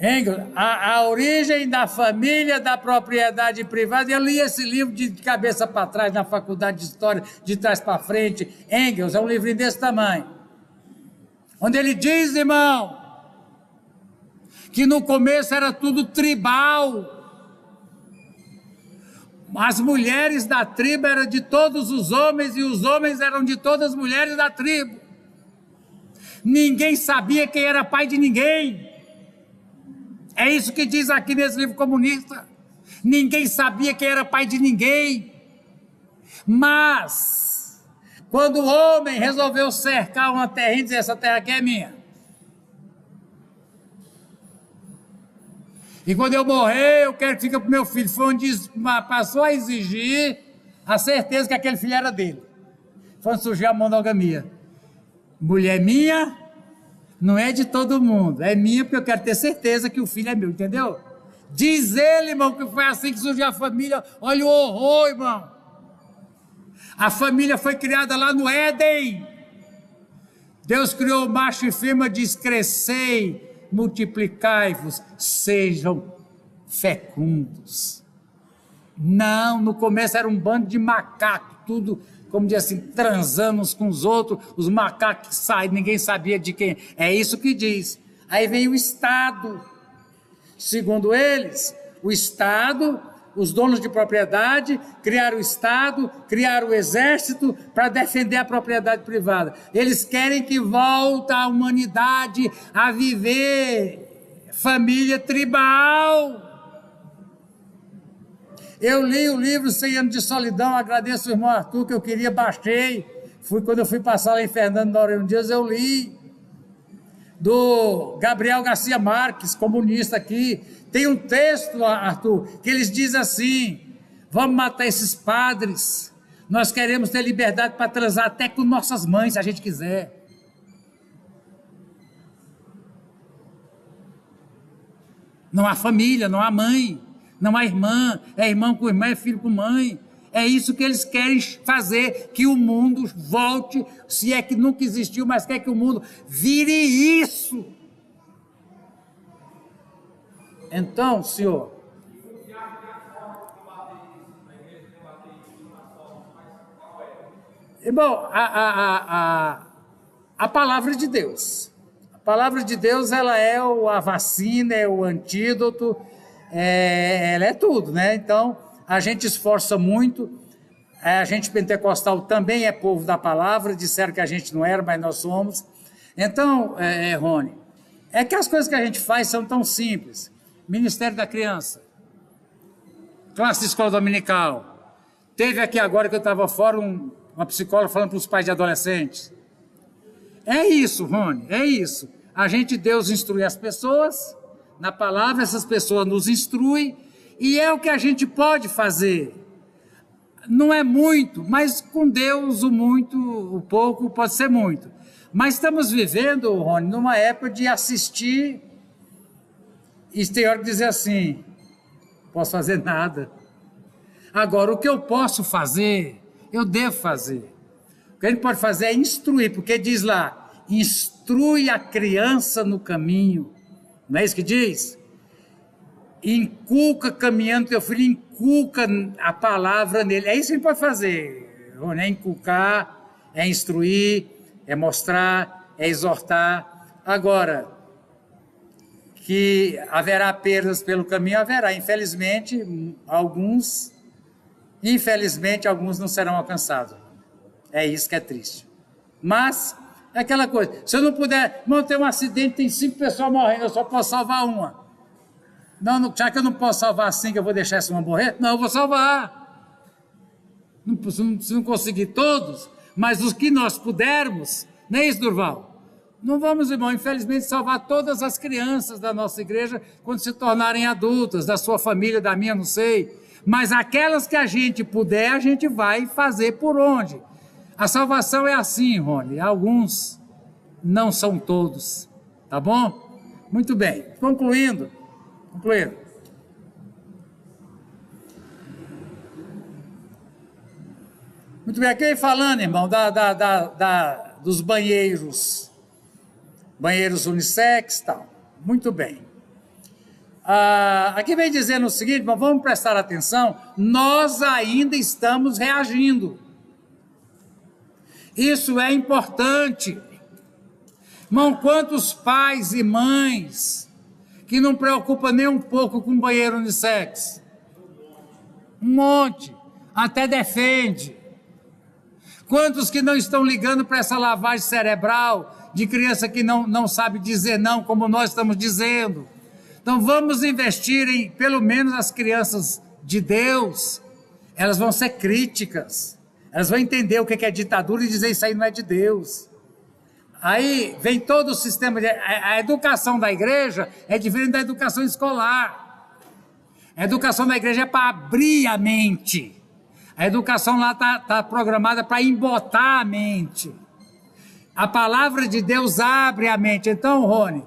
Engels, a origem da família, da propriedade privada. Eu li esse livro de cabeça para trás na faculdade de História, de trás para frente. Engels, é um livrinho desse tamanho. Onde ele diz, irmão, que no começo era tudo tribal. As mulheres da tribo eram de todos os homens e os homens eram de todas as mulheres da tribo. Ninguém sabia quem era pai de ninguém. É isso que diz aqui nesse livro comunista. Ninguém sabia quem era pai de ninguém. Mas, quando o homem resolveu cercar uma terra e dizer, essa terra aqui é minha. E quando eu morrer, eu quero que fique para o meu filho. Foi onde passou a exigir a certeza que aquele filho era dele. Foi onde surgiu a monogamia. Mulher minha, não é de todo mundo. É minha porque eu quero ter certeza que o filho é meu, entendeu? Diz ele, irmão, que foi assim que surgiu a família. Olha o horror, irmão. A família foi criada lá no Éden. Deus criou o macho e fêmea, diz, crescei, multiplicai-vos, sejam fecundos. Não, no começo era um bando de macacos, tudo, como diz assim, transando uns com os outros, os macacos que saem, ninguém sabia de quem. É isso que diz. Aí vem o Estado. Segundo eles, o Estado, os donos de propriedade, criaram o Estado, criaram o Exército para defender a propriedade privada. Eles querem que volte a humanidade a viver família tribal. Eu li o livro 100 Anos de Solidão, agradeço o irmão Arthur, que eu queria, baixei. Quando eu fui passar lá em Fernando Noronha Dias, eu li. Do Gabriel Garcia Marques, comunista aqui. Tem um texto, Arthur, que eles dizem assim, vamos matar esses padres, nós queremos ter liberdade para transar até com nossas mães, se a gente quiser. Não há família, não há mãe, não há irmã, é irmão com irmã, é filho com mãe. É isso que eles querem fazer, que o mundo volte, se é que nunca existiu, mas quer que o mundo vire isso. Então, senhor, irmão, a palavra de Deus. A palavra de Deus, ela é a vacina, é o antídoto, ela é tudo, né? Então, a gente esforça muito. A gente pentecostal também é povo da palavra, disseram que a gente não era, mas nós somos. Então, Rony, é que as coisas que a gente faz são tão simples. Ministério da Criança, classe de escola dominical. Teve aqui agora que eu estava fora uma psicóloga falando para os pais de adolescentes. É isso, Rony, é isso. A gente, Deus instrui as pessoas, na palavra essas pessoas nos instruem, e é o que a gente pode fazer. Não é muito, mas com Deus o pouco pode ser muito. Mas estamos vivendo, Rony, numa época de assistir e tem hora de dizer assim, posso fazer nada. Agora, o que eu posso fazer, eu devo fazer. O que a gente pode fazer é instruir, porque diz lá, instrui a criança no caminho. Não é isso que diz? Inculca caminhando teu filho, inculca a palavra nele. É isso que a gente pode fazer, Rony, é inculcar, é instruir, é mostrar, é exortar. Agora, que haverá perdas pelo caminho, haverá. Infelizmente, alguns não serão alcançados. É isso que é triste. Mas, é aquela coisa, se eu não puder, não tem um acidente, tem 5 pessoas morrendo, eu só posso salvar uma. Não, já que eu não posso salvar 5, eu vou deixar essa uma morrer? Não, eu vou salvar. Se não conseguir todos, mas os que nós pudermos, não é isso, Durval? Não vamos, irmão, infelizmente, salvar todas as crianças da nossa igreja quando se tornarem adultas, da sua família, da minha, não sei. Mas aquelas que a gente puder, a gente vai fazer por onde? A salvação é assim, Rony, alguns, não são todos, tá bom? Muito bem, concluindo. Muito bem, aqui falando, irmão, dos banheiros unissex e tal. Muito bem. Aqui vem dizendo o seguinte, mas vamos prestar atenção, nós ainda estamos reagindo. Isso é importante. Irmão, quantos pais e mães que não preocupam nem um pouco com banheiro unissex? Um monte. Até defende. Quantos que não estão ligando para essa lavagem cerebral de criança que não sabe dizer não, como nós estamos dizendo? Então vamos investir em, pelo menos as crianças de Deus, elas vão ser críticas, elas vão entender o que é ditadura e dizer isso aí não é de Deus. Aí vem todo o sistema, a educação da igreja é diferente da educação escolar. A educação da igreja é para abrir a mente. A educação lá está programada para embotar a mente. A palavra de Deus abre a mente. Então, Rony,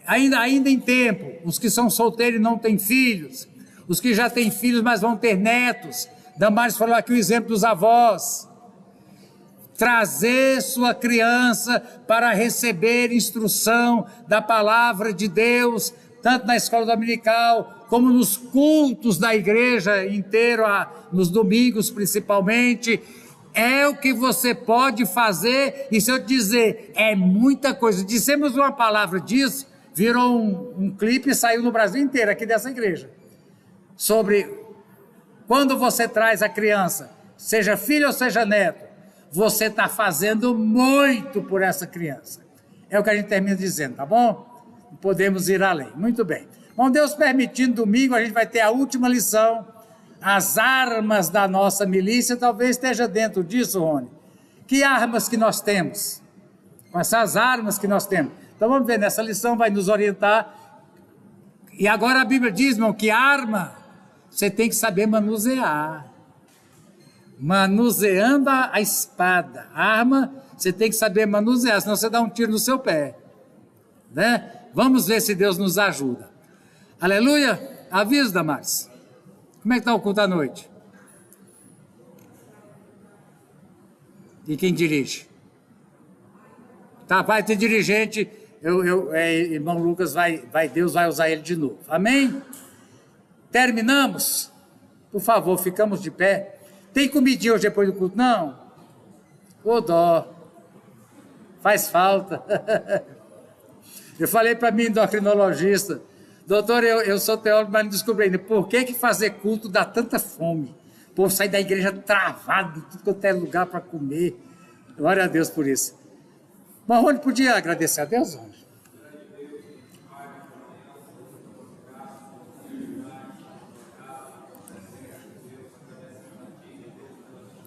ainda em tempo, os que são solteiros e não têm filhos, os que já têm filhos, mas vão ter netos, Damares falou aqui o exemplo dos avós. Trazer sua criança para receber instrução da palavra de Deus, tanto na escola dominical, como nos cultos da igreja inteira, nos domingos principalmente, é o que você pode fazer. E se eu te dizer, é muita coisa. Dissemos uma palavra disso, virou um clipe e saiu no Brasil inteiro, aqui dessa igreja, sobre quando você traz a criança, seja filho ou seja neto, você está fazendo muito por essa criança. É o que a gente termina dizendo, tá bom? Podemos ir além. Muito bem. Bom, Deus permitindo, domingo a gente vai ter a última lição. As armas da nossa milícia, talvez esteja dentro disso, Rony. Que armas que nós temos? Com essas armas que nós temos. Então vamos ver, nessa lição vai nos orientar. E agora a Bíblia diz, irmão, que arma você tem que saber manusear. Manuseando a espada. A arma você tem que saber manusear, senão você dá um tiro no seu pé. Né? Vamos ver se Deus nos ajuda. Aleluia. Aviso, Damares. Como é que está o culto à noite? E quem dirige? Tá, vai ter dirigente. Irmão Lucas, Deus vai usar ele de novo. Amém? Terminamos? Por favor, ficamos de pé. Tem comidinha hoje depois do culto? Não? Ô dó. Faz falta. Eu falei para mim, endocrinologista, doutor, eu sou teólogo, mas não descobri ainda por que fazer culto dá tanta fome. O povo sai da igreja travado, tudo quanto é lugar para comer. Glória a Deus por isso. Mas Rony, podia agradecer a Deus, Rony?